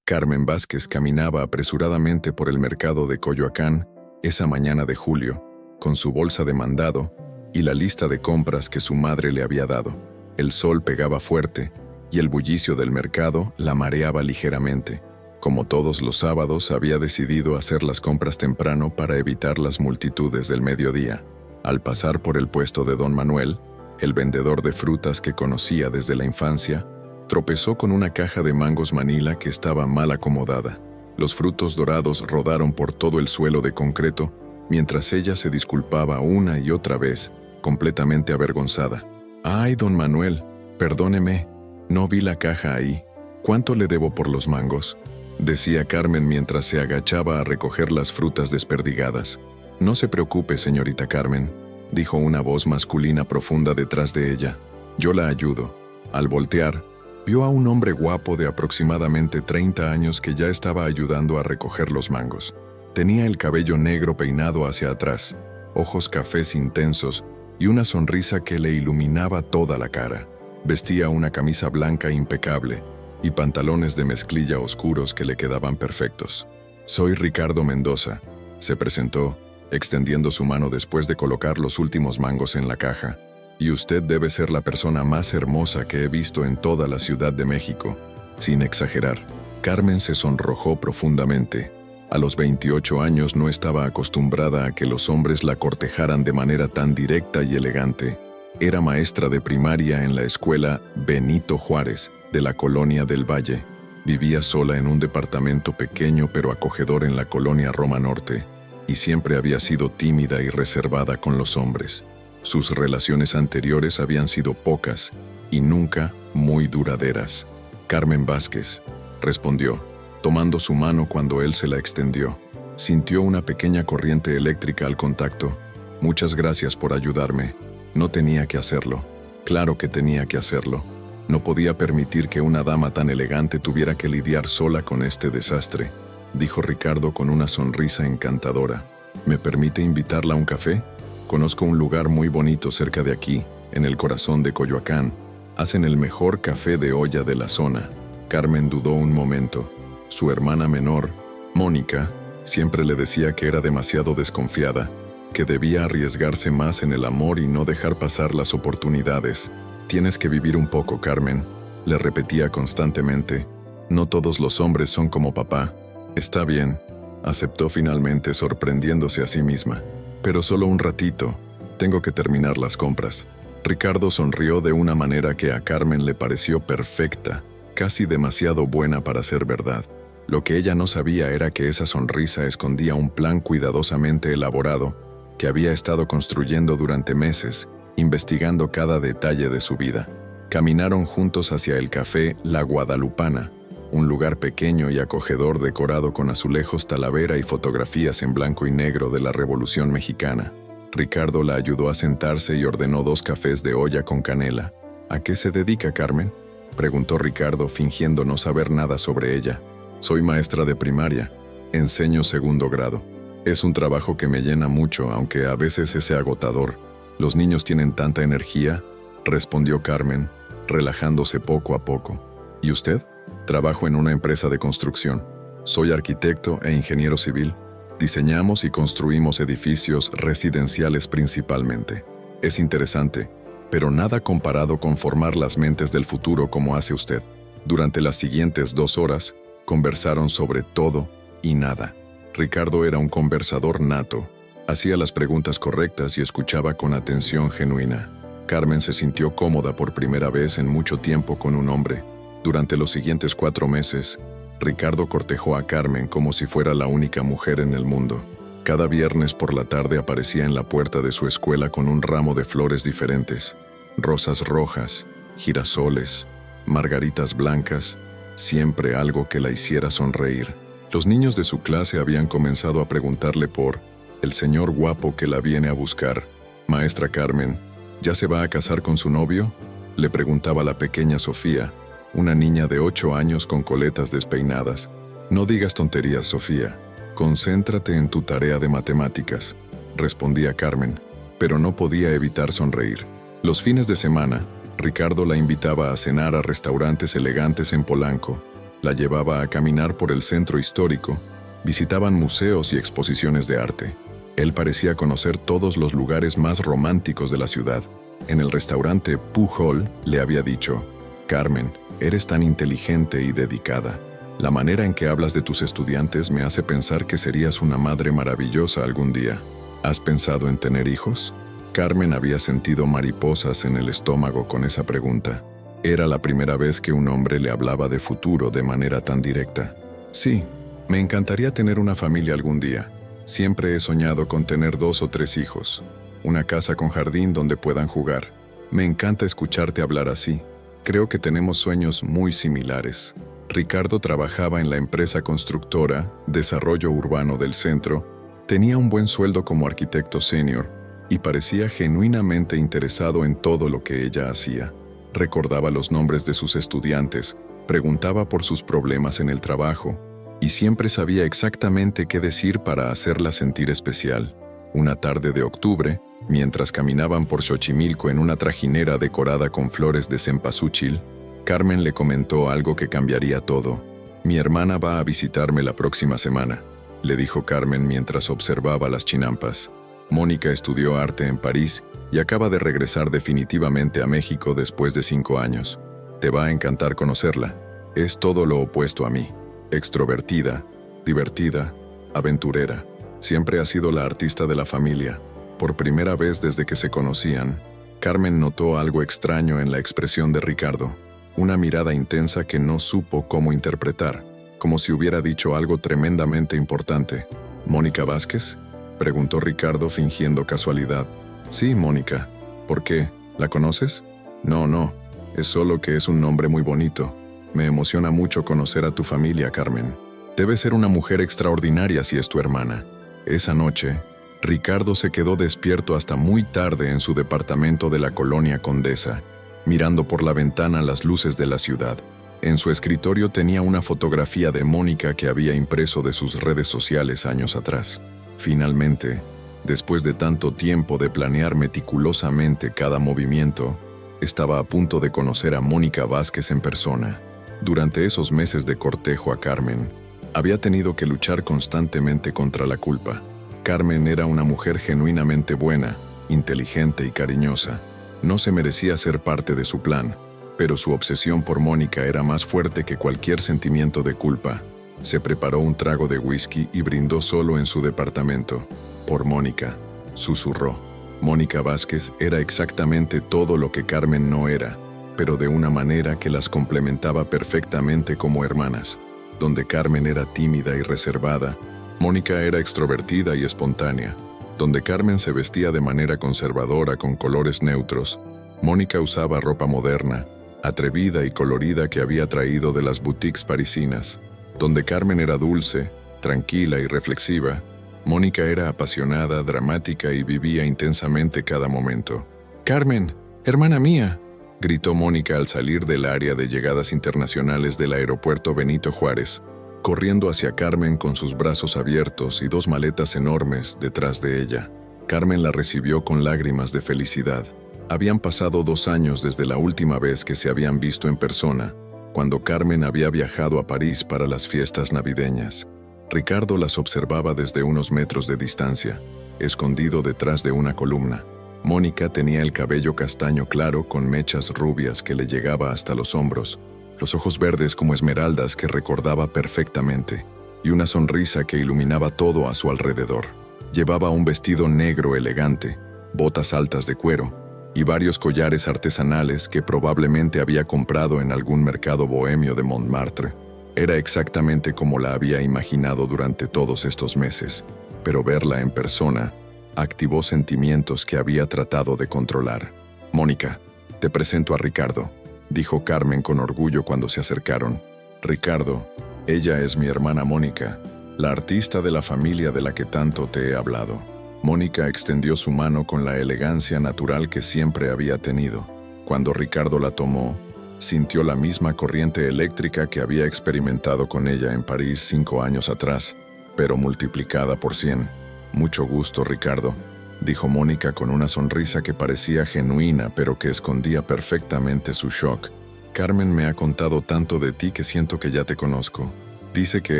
Carmen Vázquez caminaba apresuradamente por el mercado de Coyoacán esa mañana de julio, con su bolsa de mandado y la lista de compras que su madre le había dado. El sol pegaba fuerte y el bullicio del mercado la mareaba ligeramente. Como todos los sábados, había decidido hacer las compras temprano para evitar las multitudes del mediodía. Al pasar por el puesto de don Manuel, el vendedor de frutas que conocía desde la infancia, tropezó con una caja de mangos Manila que estaba mal acomodada. Los frutos dorados rodaron por todo el suelo de concreto, mientras ella se disculpaba una y otra vez, completamente avergonzada. «Ay, don Manuel, perdóneme, no vi la caja ahí. ¿Cuánto le debo por los mangos?», decía Carmen mientras se agachaba a recoger las frutas desperdigadas. «No se preocupe, señorita Carmen», dijo una voz masculina profunda detrás de ella. «Yo la ayudo». Al voltear, vio a un hombre guapo de aproximadamente 30 años que ya estaba ayudando a recoger los mangos. Tenía el cabello negro peinado hacia atrás, ojos cafés intensos y una sonrisa que le iluminaba toda la cara. Vestía una camisa blanca impecable y pantalones de mezclilla oscuros que le quedaban perfectos. «Soy Ricardo Mendoza», se presentó, extendiendo su mano después de colocar los últimos mangos en la caja. «Y usted debe ser la persona más hermosa que he visto en toda la Ciudad de México», sin exagerar. Carmen se sonrojó profundamente. A los 28 años no estaba acostumbrada a que los hombres la cortejaran de manera tan directa y elegante. Era maestra de primaria en la escuela Benito Juárez, de la Colonia del Valle. Vivía sola en un departamento pequeño pero acogedor en la colonia Roma Norte, y siempre había sido tímida y reservada con los hombres. Sus relaciones anteriores habían sido pocas y nunca muy duraderas. «Carmen Vázquez», respondió, tomando su mano cuando él se la extendió. Sintió una pequeña corriente eléctrica al contacto. «Muchas gracias por ayudarme. No tenía que hacerlo. Claro que tenía que hacerlo. No podía permitir que una dama tan elegante tuviera que lidiar sola con este desastre», dijo Ricardo con una sonrisa encantadora. «¿Me permite invitarla a un café? Conozco un lugar muy bonito cerca de aquí, en el corazón de Coyoacán. Hacen el mejor café de olla de la zona». Carmen dudó un momento. Su hermana menor, Mónica, siempre le decía que era demasiado desconfiada, que debía arriesgarse más en el amor y no dejar pasar las oportunidades. «Tienes que vivir un poco, Carmen», le repetía constantemente. «No todos los hombres son como papá». «Está bien», aceptó finalmente, sorprendiéndose a sí misma. «Pero solo un ratito. Tengo que terminar las compras». Ricardo sonrió de una manera que a Carmen le pareció perfecta, casi demasiado buena para ser verdad. Lo que ella no sabía era que esa sonrisa escondía un plan cuidadosamente elaborado que había estado construyendo durante meses, investigando cada detalle de su vida. Caminaron juntos hacia el café La Guadalupana, un lugar pequeño y acogedor decorado con azulejos talavera y fotografías en blanco y negro de la Revolución Mexicana. Ricardo la ayudó a sentarse y ordenó 2 cafés de olla con canela. «¿A qué se dedica, Carmen?», preguntó Ricardo, fingiendo no saber nada sobre ella. «Soy maestra de primaria. Enseño 2º grado. Es un trabajo que me llena mucho, aunque a veces es agotador. Los niños tienen tanta energía», respondió Carmen, relajándose poco a poco. «¿Y usted?». «Trabajo en una empresa de construcción. Soy arquitecto e ingeniero civil. Diseñamos y construimos edificios residenciales principalmente. Es interesante, pero nada comparado con formar las mentes del futuro como hace usted». Durante las siguientes 2 horas, conversaron sobre todo y nada. Ricardo era un conversador nato. Hacía las preguntas correctas y escuchaba con atención genuina. Carmen se sintió cómoda por primera vez en mucho tiempo con un hombre. Durante los siguientes 4 meses, Ricardo cortejó a Carmen como si fuera la única mujer en el mundo. Cada viernes por la tarde aparecía en la puerta de su escuela con un ramo de flores diferentes: rosas rojas, girasoles, margaritas blancas, siempre algo que la hiciera sonreír. Los niños de su clase habían comenzado a preguntarle por el señor guapo que la viene a buscar. «Maestra Carmen, ¿ya se va a casar con su novio?», le preguntaba la pequeña Sofía, una niña de 8 años con coletas despeinadas. «No digas tonterías, Sofía. Concéntrate en tu tarea de matemáticas», respondía Carmen, pero no podía evitar sonreír. Los fines de semana, Ricardo la invitaba a cenar a restaurantes elegantes en Polanco, La llevaba a caminar por el centro histórico, visitaban museos y exposiciones de arte. Él parecía conocer todos los lugares más románticos de la ciudad. En el restaurante Pujol le había dicho: «Carmen, eres tan inteligente y dedicada. La manera en que hablas de tus estudiantes me hace pensar que serías una madre maravillosa algún día. ¿Has pensado en tener hijos?». Carmen había sentido mariposas en el estómago con esa pregunta. Era la primera vez que un hombre le hablaba de futuro de manera tan directa. «Sí, me encantaría tener una familia algún día. Siempre he soñado con tener 2 o 3 hijos. Una casa con jardín donde puedan jugar. Me encanta escucharte hablar así. Creo que tenemos sueños muy similares». Ricardo trabajaba en la empresa constructora Desarrollo Urbano del Centro, tenía un buen sueldo como arquitecto senior y parecía genuinamente interesado en todo lo que ella hacía. Recordaba los nombres de sus estudiantes, preguntaba por sus problemas en el trabajo y siempre sabía exactamente qué decir para hacerla sentir especial. Una tarde de octubre, mientras caminaban por Xochimilco en una trajinera decorada con flores de cempasúchil, Carmen le comentó algo que cambiaría todo. «Mi hermana va a visitarme la próxima semana», le dijo Carmen mientras observaba las chinampas. Mónica estudió arte en París y acaba de regresar definitivamente a México después de 5 años. Te va a encantar conocerla. Es todo lo opuesto a mí. Extrovertida, divertida, aventurera. Siempre ha sido la artista de la familia. Por primera vez desde que se conocían, Carmen notó algo extraño en la expresión de Ricardo. Una mirada intensa que no supo cómo interpretar, como si hubiera dicho algo tremendamente importante. «¿Mónica Vázquez?», preguntó Ricardo fingiendo casualidad. «Sí, Mónica. ¿Por qué? ¿La conoces?». No, es solo que es un nombre muy bonito. Me emociona mucho conocer a tu familia, Carmen. Debe ser una mujer extraordinaria si es tu hermana». Esa noche, Ricardo se quedó despierto hasta muy tarde en su departamento de la colonia Condesa, mirando por la ventana las luces de la ciudad. En su escritorio tenía una fotografía de Mónica que había impreso de sus redes sociales años atrás. Finalmente, después de tanto tiempo de planear meticulosamente cada movimiento, estaba a punto de conocer a Mónica Vázquez en persona. Durante esos meses de cortejo a Carmen, había tenido que luchar constantemente contra la culpa. Carmen era una mujer genuinamente buena, inteligente y cariñosa. No se merecía ser parte de su plan, pero su obsesión por Mónica era más fuerte que cualquier sentimiento de culpa. Se preparó un trago de whisky y brindó solo en su departamento. «Por Mónica», susurró. Mónica Vázquez era exactamente todo lo que Carmen no era, pero de una manera que las complementaba perfectamente como hermanas. Donde Carmen era tímida y reservada, Mónica era extrovertida y espontánea. Donde Carmen se vestía de manera conservadora con colores neutros, Mónica usaba ropa moderna, atrevida y colorida que había traído de las boutiques parisinas. Donde Carmen era dulce, tranquila y reflexiva, Mónica era apasionada, dramática y vivía intensamente cada momento. «Carmen, hermana mía», gritó Mónica al salir del área de llegadas internacionales del aeropuerto Benito Juárez, corriendo hacia Carmen con sus brazos abiertos y 2 maletas enormes detrás de ella. Carmen la recibió con lágrimas de felicidad. Habían pasado 2 años desde la última vez que se habían visto en persona, cuando Carmen había viajado a París para las fiestas navideñas. Ricardo las observaba desde unos metros de distancia, escondido detrás de una columna. Mónica tenía el cabello castaño claro con mechas rubias que le llegaba hasta los hombros, los ojos verdes como esmeraldas que recordaba perfectamente, y una sonrisa que iluminaba todo a su alrededor. Llevaba un vestido negro elegante, botas altas de cuero, y varios collares artesanales que probablemente había comprado en algún mercado bohemio de Montmartre. Era exactamente como la había imaginado durante todos estos meses, pero verla en persona activó sentimientos que había tratado de controlar. «Mónica, te presento a Ricardo», dijo Carmen con orgullo cuando se acercaron. «Ricardo, ella es mi hermana Mónica, la artista de la familia de la que tanto te he hablado». Mónica extendió su mano con la elegancia natural que siempre había tenido. Cuando Ricardo la tomó, sintió la misma corriente eléctrica que había experimentado con ella en París 5 años atrás, pero multiplicada por 100. «Mucho gusto, Ricardo», dijo Mónica con una sonrisa que parecía genuina pero que escondía perfectamente su shock. Carmen me ha contado tanto de ti que siento que ya te conozco. Dice que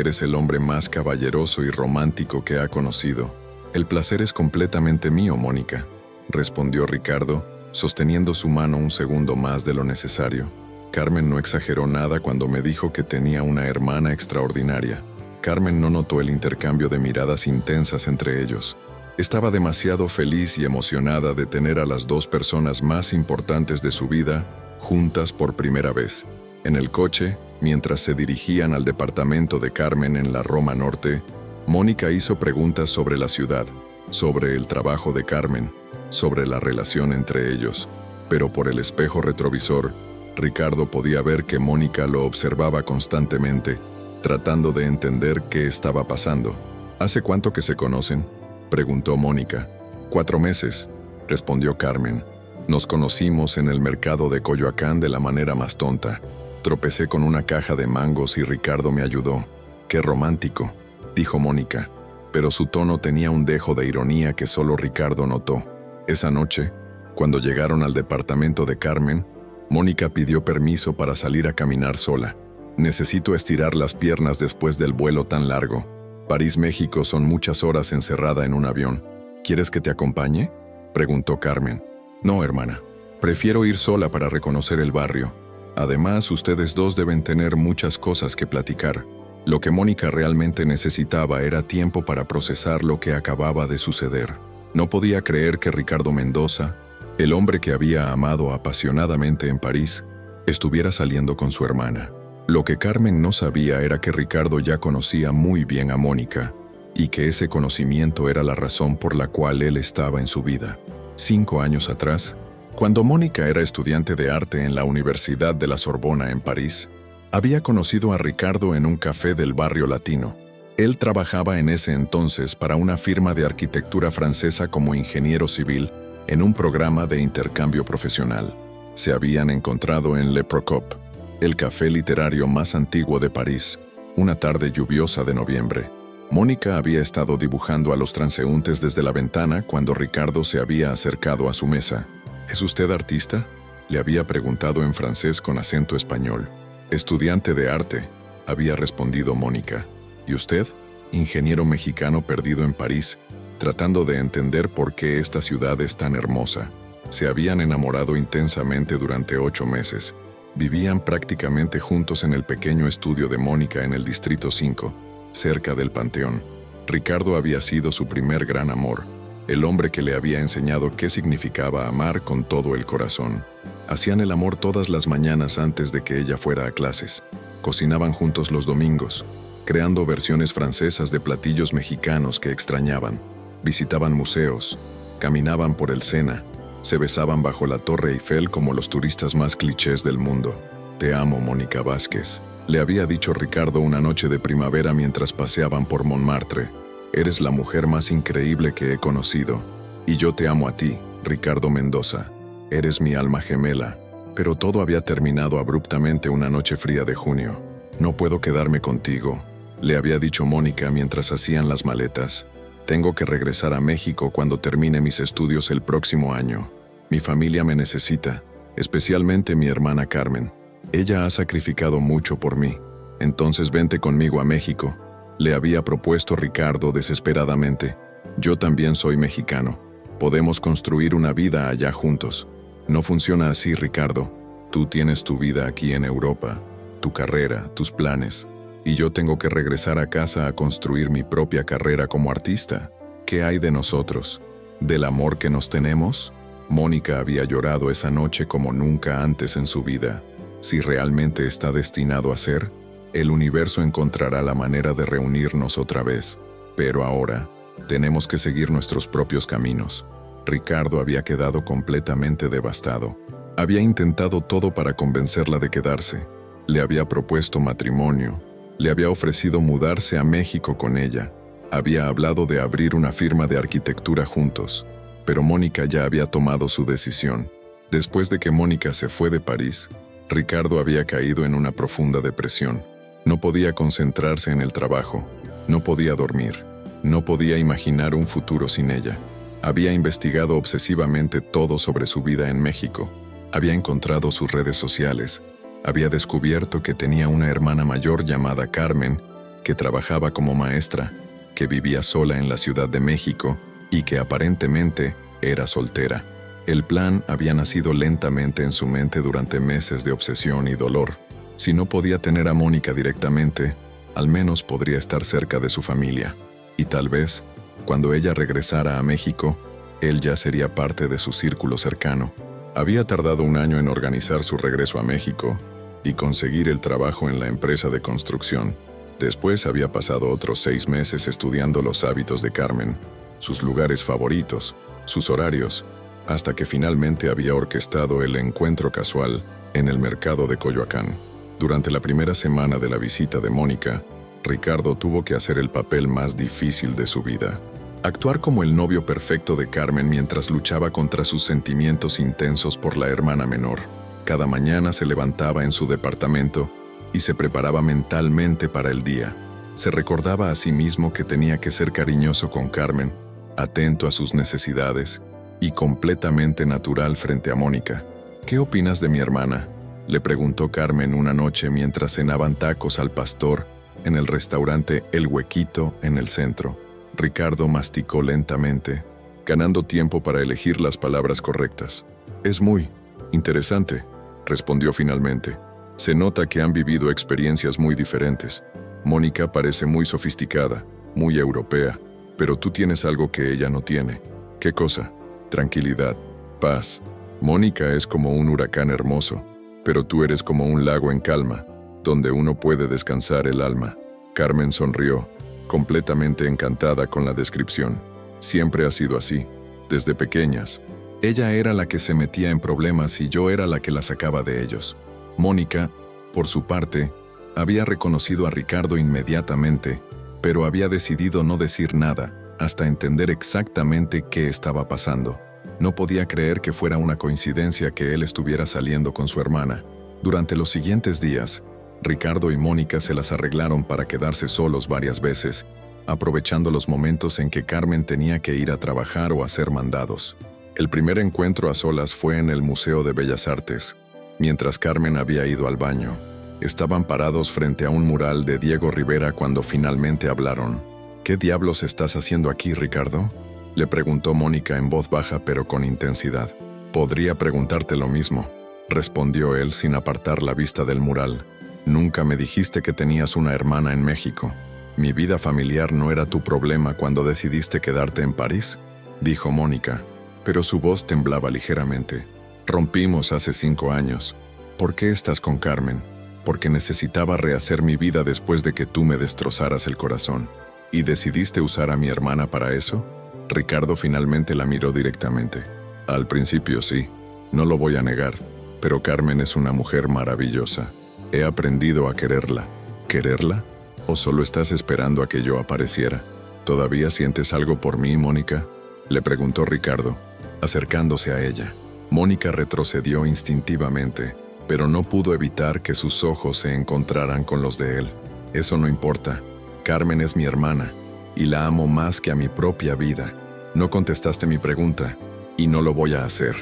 eres el hombre más caballeroso y romántico que ha conocido. El placer es completamente mío, Mónica, respondió Ricardo, sosteniendo su mano un segundo más de lo necesario. Carmen no exageró nada cuando me dijo que tenía una hermana extraordinaria. Carmen no notó el intercambio de miradas intensas entre ellos. Estaba demasiado feliz y emocionada de tener a las dos personas más importantes de su vida juntas por primera vez. En el coche, mientras se dirigían al departamento de Carmen en la Roma Norte, Mónica hizo preguntas sobre la ciudad, sobre el trabajo de Carmen, sobre la relación entre ellos. Pero por el espejo retrovisor, Ricardo podía ver que Mónica lo observaba constantemente, tratando de entender qué estaba pasando. ¿Hace cuánto que se conocen?, preguntó Mónica. 4 meses, respondió Carmen. Nos conocimos en el mercado de Coyoacán de la manera más tonta. Tropecé con una caja de mangos y Ricardo me ayudó. ¡Qué romántico!, dijo Mónica, pero su tono tenía un dejo de ironía que solo Ricardo notó. Esa noche, cuando llegaron al departamento de Carmen, Mónica pidió permiso para salir a caminar sola. Necesito estirar las piernas después del vuelo tan largo. París, México son muchas horas encerrada en un avión. ¿Quieres que te acompañe?, preguntó Carmen. No, hermana. Prefiero ir sola para reconocer el barrio. Además, ustedes dos deben tener muchas cosas que platicar. Lo que Mónica realmente necesitaba era tiempo para procesar lo que acababa de suceder. No podía creer que Ricardo Mendoza, el hombre que había amado apasionadamente en París, estuviera saliendo con su hermana. Lo que Carmen no sabía era que Ricardo ya conocía muy bien a Mónica, y que ese conocimiento era la razón por la cual él estaba en su vida. 5 años atrás, cuando Mónica era estudiante de arte en la Universidad de la Sorbona en París, había conocido a Ricardo en un café del barrio latino. Él trabajaba en ese entonces para una firma de arquitectura francesa como ingeniero civil en un programa de intercambio profesional. Se habían encontrado en Le Procop, el café literario más antiguo de París, una tarde lluviosa de noviembre. Mónica había estado dibujando a los transeúntes desde la ventana cuando Ricardo se había acercado a su mesa. ¿Es usted artista?, le había preguntado en francés con acento español. Estudiante de arte, había respondido Mónica. ¿Y usted? Ingeniero mexicano perdido en París, tratando de entender por qué esta ciudad es tan hermosa. Se habían enamorado intensamente durante 8 meses. Vivían prácticamente juntos en el pequeño estudio de Mónica en el Distrito 5, cerca del Panteón. Ricardo había sido su primer gran amor, el hombre que le había enseñado qué significaba amar con todo el corazón. Hacían el amor todas las mañanas antes de que ella fuera a clases. Cocinaban juntos los domingos, creando versiones francesas de platillos mexicanos que extrañaban. Visitaban museos, caminaban por el Sena, se besaban bajo la Torre Eiffel como los turistas más clichés del mundo. Te amo, Mónica Vázquez, le había dicho Ricardo una noche de primavera mientras paseaban por Montmartre. Eres la mujer más increíble que he conocido. Y yo te amo a ti, Ricardo Mendoza. Eres mi alma gemela. Pero todo había terminado abruptamente una noche fría de junio. No puedo quedarme contigo, le había dicho Mónica mientras hacían las maletas. Tengo que regresar a México cuando termine mis estudios el próximo año. Mi familia me necesita, especialmente mi hermana Carmen. Ella ha sacrificado mucho por mí. Entonces vente conmigo a México, le había propuesto Ricardo desesperadamente. Yo también soy mexicano. Podemos construir una vida allá juntos. No funciona así, Ricardo. Tú tienes tu vida aquí en Europa, tu carrera, tus planes. Y yo tengo que regresar a casa a construir mi propia carrera como artista. ¿Qué hay de nosotros? ¿Del amor que nos tenemos? Mónica había llorado esa noche como nunca antes en su vida. Si realmente está destinado a ser, el universo encontrará la manera de reunirnos otra vez. Pero ahora, tenemos que seguir nuestros propios caminos. Ricardo había quedado completamente devastado. Había intentado todo para convencerla de quedarse. Le había propuesto matrimonio. Le había ofrecido mudarse a México con ella. Había hablado de abrir una firma de arquitectura juntos. Pero Mónica ya había tomado su decisión. Después de que Mónica se fue de París, Ricardo había caído en una profunda depresión. No podía concentrarse en el trabajo. No podía dormir. No podía imaginar un futuro sin ella. Había investigado obsesivamente todo sobre su vida en México. Había encontrado sus redes sociales. Había descubierto que tenía una hermana mayor llamada Carmen, que trabajaba como maestra, que vivía sola en la Ciudad de México y que aparentemente era soltera. El plan había nacido lentamente en su mente durante meses de obsesión y dolor. Si no podía tener a Mónica directamente, al menos podría estar cerca de su familia. Y tal vez, cuando ella regresara a México, él ya sería parte de su círculo cercano. Había tardado un año en organizar su regreso a México y conseguir el trabajo en la empresa de construcción. Después había pasado otros 6 meses estudiando los hábitos de Carmen, sus lugares favoritos, sus horarios, hasta que finalmente había orquestado el encuentro casual en el mercado de Coyoacán. Durante la primera semana de la visita de Mónica, Ricardo tuvo que hacer el papel más difícil de su vida. Actuar como el novio perfecto de Carmen mientras luchaba contra sus sentimientos intensos por la hermana menor. Cada mañana se levantaba en su departamento y se preparaba mentalmente para el día. Se recordaba a sí mismo que tenía que ser cariñoso con Carmen, atento a sus necesidades y completamente natural frente a Mónica. ¿Qué opinas de mi hermana?, le preguntó Carmen una noche mientras cenaban tacos al pastor en el restaurante El Huequito en el centro. Ricardo masticó lentamente, ganando tiempo para elegir las palabras correctas. Es muy interesante, respondió finalmente. Se nota que han vivido experiencias muy diferentes. Mónica parece muy sofisticada, muy europea, pero tú tienes algo que ella no tiene. ¿Qué cosa? Tranquilidad, paz. Mónica es como un huracán hermoso, pero tú eres como un lago en calma, donde uno puede descansar el alma. Carmen sonrió, completamente encantada con la descripción. Siempre ha sido así, desde pequeñas. Ella era la que se metía en problemas y yo era la que la sacaba de ellos. Mónica, por su parte, había reconocido a Ricardo inmediatamente, pero había decidido no decir nada hasta entender exactamente qué estaba pasando. No podía creer que fuera una coincidencia que él estuviera saliendo con su hermana. Durante los siguientes días, Ricardo y Mónica se las arreglaron para quedarse solos varias veces, aprovechando los momentos en que Carmen tenía que ir a trabajar o hacer mandados. El primer encuentro a solas fue en el Museo de Bellas Artes. Mientras Carmen había ido al baño, estaban parados frente a un mural de Diego Rivera cuando finalmente hablaron. ¿Qué diablos estás haciendo aquí, Ricardo?, le preguntó Mónica en voz baja pero con intensidad. Podría preguntarte lo mismo, respondió él sin apartar la vista del mural. Nunca me dijiste que tenías una hermana en México. ¿Mi vida familiar no era tu problema cuando decidiste quedarte en París?, dijo Mónica, pero su voz temblaba ligeramente. Rompimos hace 5 años. ¿Por qué estás con Carmen? Porque necesitaba rehacer mi vida después de que tú me destrozaras el corazón. ¿Y decidiste usar a mi hermana para eso? Ricardo finalmente la miró directamente. Al principio sí, no lo voy a negar, pero Carmen es una mujer maravillosa. He aprendido a quererla. ¿Quererla? ¿O solo estás esperando a que yo apareciera? ¿Todavía sientes algo por mí, Mónica?, le preguntó Ricardo, acercándose a ella. Mónica retrocedió instintivamente, pero no pudo evitar que sus ojos se encontraran con los de él. Eso no importa. Carmen es mi hermana, y la amo más que a mi propia vida. No contestaste mi pregunta, y no lo voy a hacer.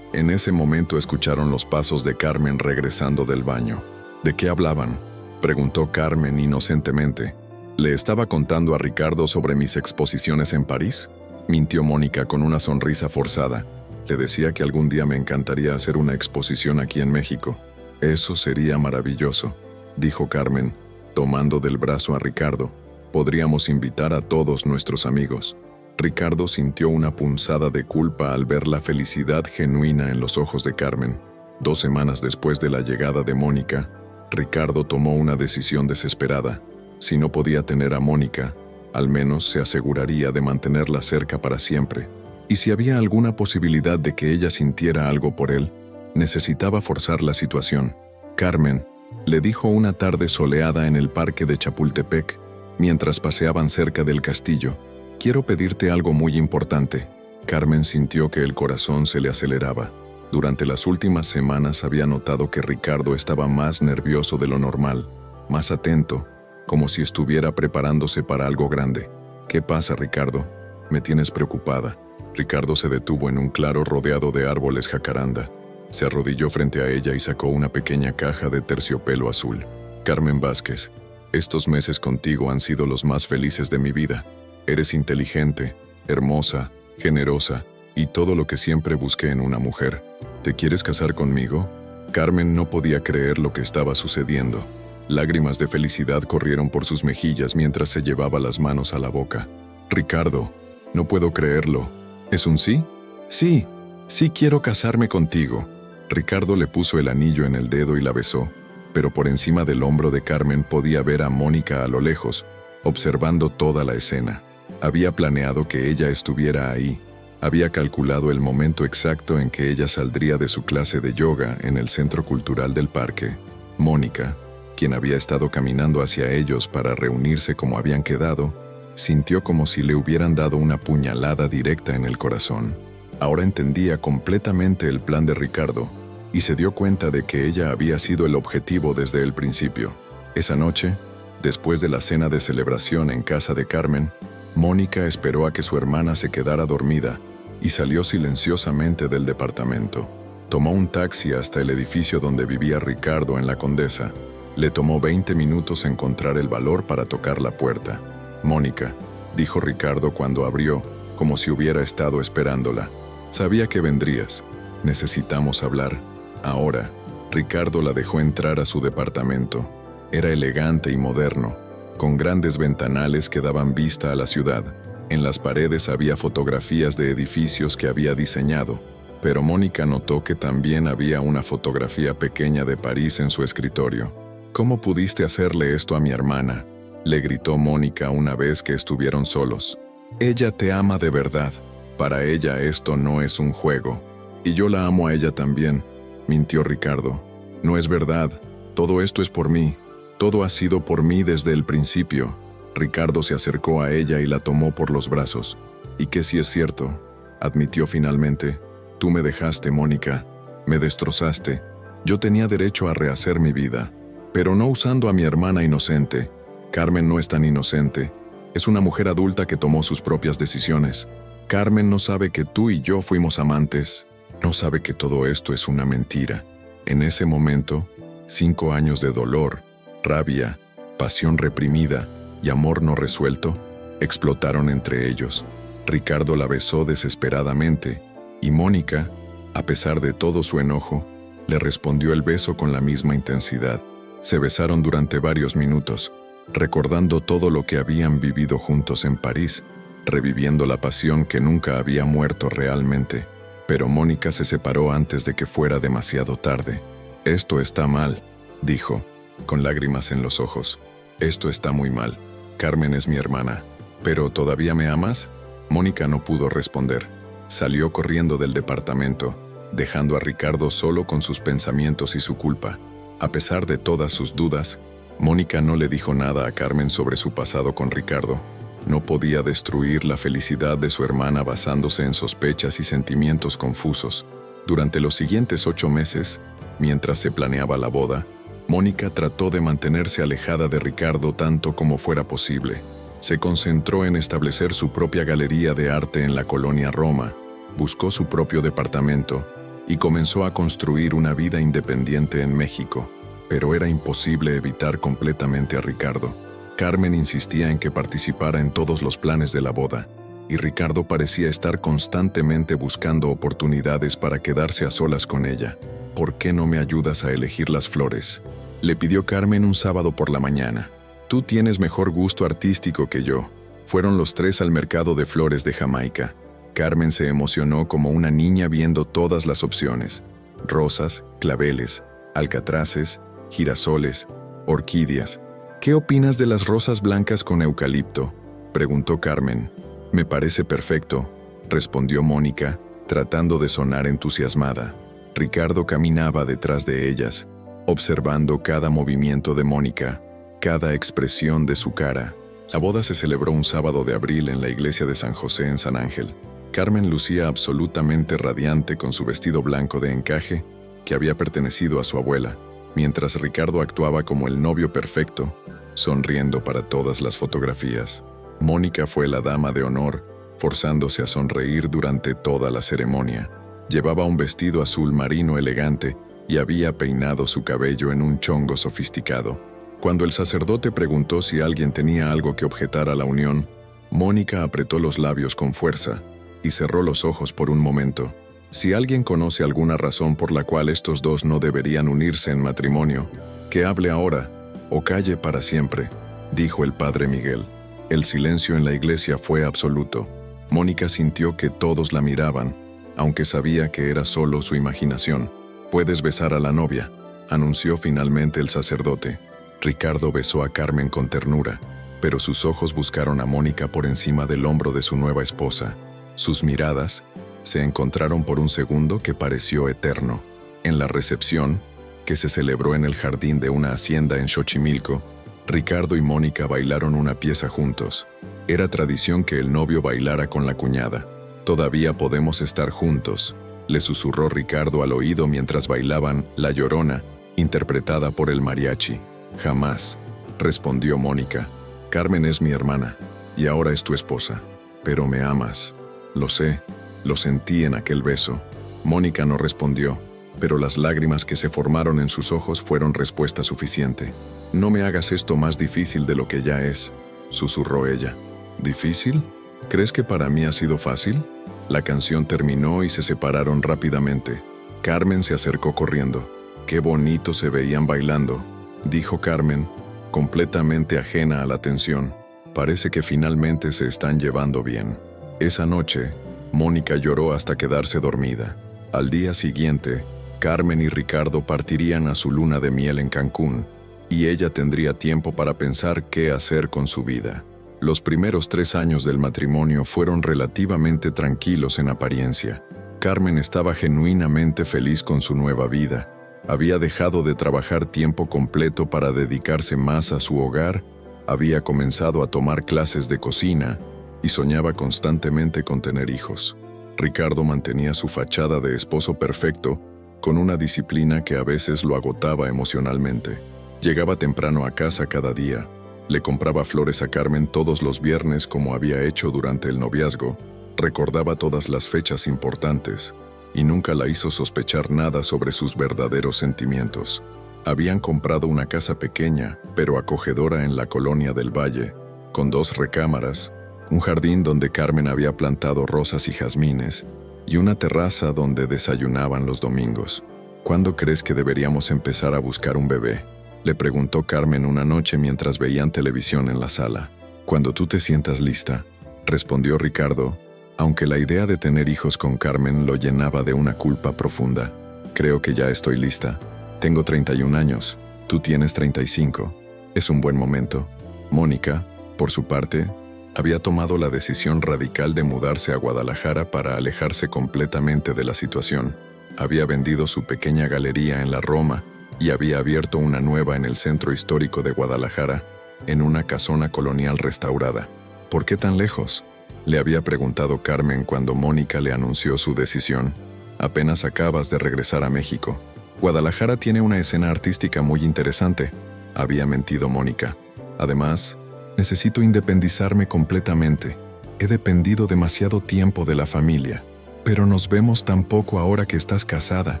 En ese momento escucharon los pasos de Carmen regresando del baño. ¿De qué hablaban?, preguntó Carmen inocentemente. ¿Le estaba contando a Ricardo sobre mis exposiciones en París?, mintió Mónica con una sonrisa forzada. Le decía que algún día me encantaría hacer una exposición aquí en México. Eso sería maravilloso, dijo Carmen, tomando del brazo a Ricardo. Podríamos invitar a todos nuestros amigos. Ricardo sintió una punzada de culpa al ver la felicidad genuina en los ojos de Carmen. 2 semanas después de la llegada de Mónica, Ricardo tomó una decisión desesperada. Si no podía tener a Mónica, al menos se aseguraría de mantenerla cerca para siempre. Y si había alguna posibilidad de que ella sintiera algo por él, necesitaba forzar la situación. Carmen, le dijo una tarde soleada en el parque de Chapultepec, mientras paseaban cerca del castillo, quiero pedirte algo muy importante. Carmen sintió que el corazón se le aceleraba. Durante las últimas semanas había notado que Ricardo estaba más nervioso de lo normal, más atento, como si estuviera preparándose para algo grande. ¿Qué pasa, Ricardo? Me tienes preocupada. Ricardo se detuvo en un claro rodeado de árboles jacaranda. Se arrodilló frente a ella y sacó una pequeña caja de terciopelo azul. Carmen Vázquez, estos meses contigo han sido los más felices de mi vida. Eres inteligente, hermosa, generosa y todo lo que siempre busqué en una mujer. ¿Te quieres casar conmigo? Carmen no podía creer lo que estaba sucediendo. Lágrimas de felicidad corrieron por sus mejillas mientras se llevaba las manos a la boca. Ricardo, no puedo creerlo. ¿Es un sí? Sí, sí quiero casarme contigo. Ricardo le puso el anillo en el dedo y la besó, pero por encima del hombro de Carmen podía ver a Mónica a lo lejos, observando toda la escena. Había planeado que ella estuviera ahí. Había calculado el momento exacto en que ella saldría de su clase de yoga en el Centro Cultural del Parque. Mónica, quien había estado caminando hacia ellos para reunirse como habían quedado, sintió como si le hubieran dado una puñalada directa en el corazón. Ahora entendía completamente el plan de Ricardo y se dio cuenta de que ella había sido el objetivo desde el principio. Esa noche, después de la cena de celebración en casa de Carmen, Mónica esperó a que su hermana se quedara dormida y salió silenciosamente del departamento. Tomó un taxi hasta el edificio donde vivía Ricardo en la Condesa. Le tomó 20 minutos encontrar el valor para tocar la puerta. «Mónica», dijo Ricardo cuando abrió, como si hubiera estado esperándola. «Sabía que vendrías. Necesitamos hablar. Ahora». Ricardo la dejó entrar a su departamento. Era elegante y moderno, con grandes ventanales que daban vista a la ciudad. En las paredes había fotografías de edificios que había diseñado, pero Mónica notó que también había una fotografía pequeña de París en su escritorio. «¿Cómo pudiste hacerle esto a mi hermana?», le gritó Mónica una vez que estuvieron solos. «Ella te ama de verdad. Para ella esto no es un juego. Y yo la amo a ella también», mintió Ricardo. «No es verdad. Todo esto es por mí. Todo ha sido por mí desde el principio». Ricardo se acercó a ella y la tomó por los brazos. «¿Y qué si es cierto?», admitió finalmente. «Tú me dejaste, Mónica. Me destrozaste. Yo tenía derecho a rehacer mi vida. Pero no usando a mi hermana inocente. Carmen no es tan inocente. Es una mujer adulta que tomó sus propias decisiones. Carmen no sabe que tú y yo fuimos amantes. No sabe que todo esto es una mentira». En ese momento, 5 años de dolor, rabia, pasión reprimida y amor no resuelto explotaron entre ellos. Ricardo la besó desesperadamente y Mónica, a pesar de todo su enojo, le respondió el beso con la misma intensidad. Se besaron durante varios minutos, recordando todo lo que habían vivido juntos en París, reviviendo la pasión que nunca había muerto realmente. Pero Mónica se separó antes de que fuera demasiado tarde. «Esto está mal», dijo, con lágrimas en los ojos. «Esto está muy mal. Carmen es mi hermana. ¿Pero todavía me amas?». Mónica no pudo responder. Salió corriendo del departamento, dejando a Ricardo solo con sus pensamientos y su culpa. A pesar de todas sus dudas, Mónica no le dijo nada a Carmen sobre su pasado con Ricardo. No podía destruir la felicidad de su hermana basándose en sospechas y sentimientos confusos. Durante los siguientes 8 meses, mientras se planeaba la boda, Mónica trató de mantenerse alejada de Ricardo tanto como fuera posible. Se concentró en establecer su propia galería de arte en la colonia Roma, buscó su propio departamento y comenzó a construir una vida independiente en México. Pero era imposible evitar completamente a Ricardo. Carmen insistía en que participara en todos los planes de la boda, y Ricardo parecía estar constantemente buscando oportunidades para quedarse a solas con ella. «¿Por qué no me ayudas a elegir las flores?», le pidió Carmen un sábado por la mañana. «Tú tienes mejor gusto artístico que yo». Fueron los 3 al mercado de flores de Jamaica. Carmen se emocionó como una niña viendo todas las opciones: rosas, claveles, alcatraces, girasoles, orquídeas. «¿Qué opinas de las rosas blancas con eucalipto?», preguntó Carmen. «Me parece perfecto», respondió Mónica, tratando de sonar entusiasmada. Ricardo caminaba detrás de ellas, observando cada movimiento de Mónica, cada expresión de su cara. La boda se celebró un sábado de abril en la iglesia de San José en San Ángel. Carmen lucía absolutamente radiante con su vestido blanco de encaje que había pertenecido a su abuela, mientras Ricardo actuaba como el novio perfecto, sonriendo para todas las fotografías. Mónica fue la dama de honor, forzándose a sonreír durante toda la ceremonia. Llevaba un vestido azul marino elegante y había peinado su cabello en un chongo sofisticado. Cuando el sacerdote preguntó si alguien tenía algo que objetar a la unión, Mónica apretó los labios con fuerza y cerró los ojos por un momento. Si alguien conoce alguna razón por la cual estos dos no deberían unirse en matrimonio, que hable ahora o calle para siempre, dijo el padre Miguel. El silencio en la iglesia fue absoluto. Mónica sintió que todos la miraban, aunque sabía que era solo su imaginación. «Puedes besar a la novia», anunció finalmente el sacerdote. Ricardo besó a Carmen con ternura, pero sus ojos buscaron a Mónica por encima del hombro de su nueva esposa. Sus miradas se encontraron por un segundo que pareció eterno. En la recepción, que se celebró en el jardín de una hacienda en Xochimilco, Ricardo y Mónica bailaron una pieza juntos. Era tradición que el novio bailara con la cuñada. «Todavía podemos estar juntos», le susurró Ricardo al oído mientras bailaban La Llorona, interpretada por el mariachi. «Jamás», respondió Mónica. «Carmen es mi hermana, y ahora es tu esposa. Pero me amas». «Lo sé, lo sentí en aquel beso». Mónica no respondió, pero las lágrimas que se formaron en sus ojos fueron respuesta suficiente. «No me hagas esto más difícil de lo que ya es», susurró ella. «¿Difícil? ¿Crees que para mí ha sido fácil?». La canción terminó y se separaron rápidamente. Carmen se acercó corriendo. «Qué bonito se veían bailando», dijo Carmen, completamente ajena a la tensión. «Parece que finalmente se están llevando bien». Esa noche, Mónica lloró hasta quedarse dormida. Al día siguiente, Carmen y Ricardo partirían a su luna de miel en Cancún, y ella tendría tiempo para pensar qué hacer con su vida. Los primeros 3 años del matrimonio fueron relativamente tranquilos en apariencia. Carmen estaba genuinamente feliz con su nueva vida. Había dejado de trabajar tiempo completo para dedicarse más a su hogar, había comenzado a tomar clases de cocina y soñaba constantemente con tener hijos. Ricardo mantenía su fachada de esposo perfecto, con una disciplina que a veces lo agotaba emocionalmente. Llegaba temprano a casa cada día, le compraba flores a Carmen todos los viernes como había hecho durante el noviazgo, recordaba todas las fechas importantes y nunca la hizo sospechar nada sobre sus verdaderos sentimientos. Habían comprado una casa pequeña, pero acogedora en la colonia del Valle, con 2 recámaras, un jardín donde Carmen había plantado rosas y jazmines, y una terraza donde desayunaban los domingos. «¿Cuándo crees que deberíamos empezar a buscar un bebé?», le preguntó Carmen una noche mientras veían televisión en la sala. «Cuando tú te sientas lista», respondió Ricardo, aunque la idea de tener hijos con Carmen lo llenaba de una culpa profunda. «Creo que ya estoy lista. Tengo 31 años, tú tienes 35. Es un buen momento». Mónica, por su parte, había tomado la decisión radical de mudarse a Guadalajara para alejarse completamente de la situación. Había vendido su pequeña galería en la Roma y había abierto una nueva en el centro histórico de Guadalajara, en una casona colonial restaurada. «¿Por qué tan lejos?», le había preguntado Carmen cuando Mónica le anunció su decisión. «Apenas acabas de regresar a México. Guadalajara tiene una escena artística muy interesante», había mentido Mónica. «Además, necesito independizarme completamente. He dependido demasiado tiempo de la familia. Pero nos vemos tan poco ahora que estás casada.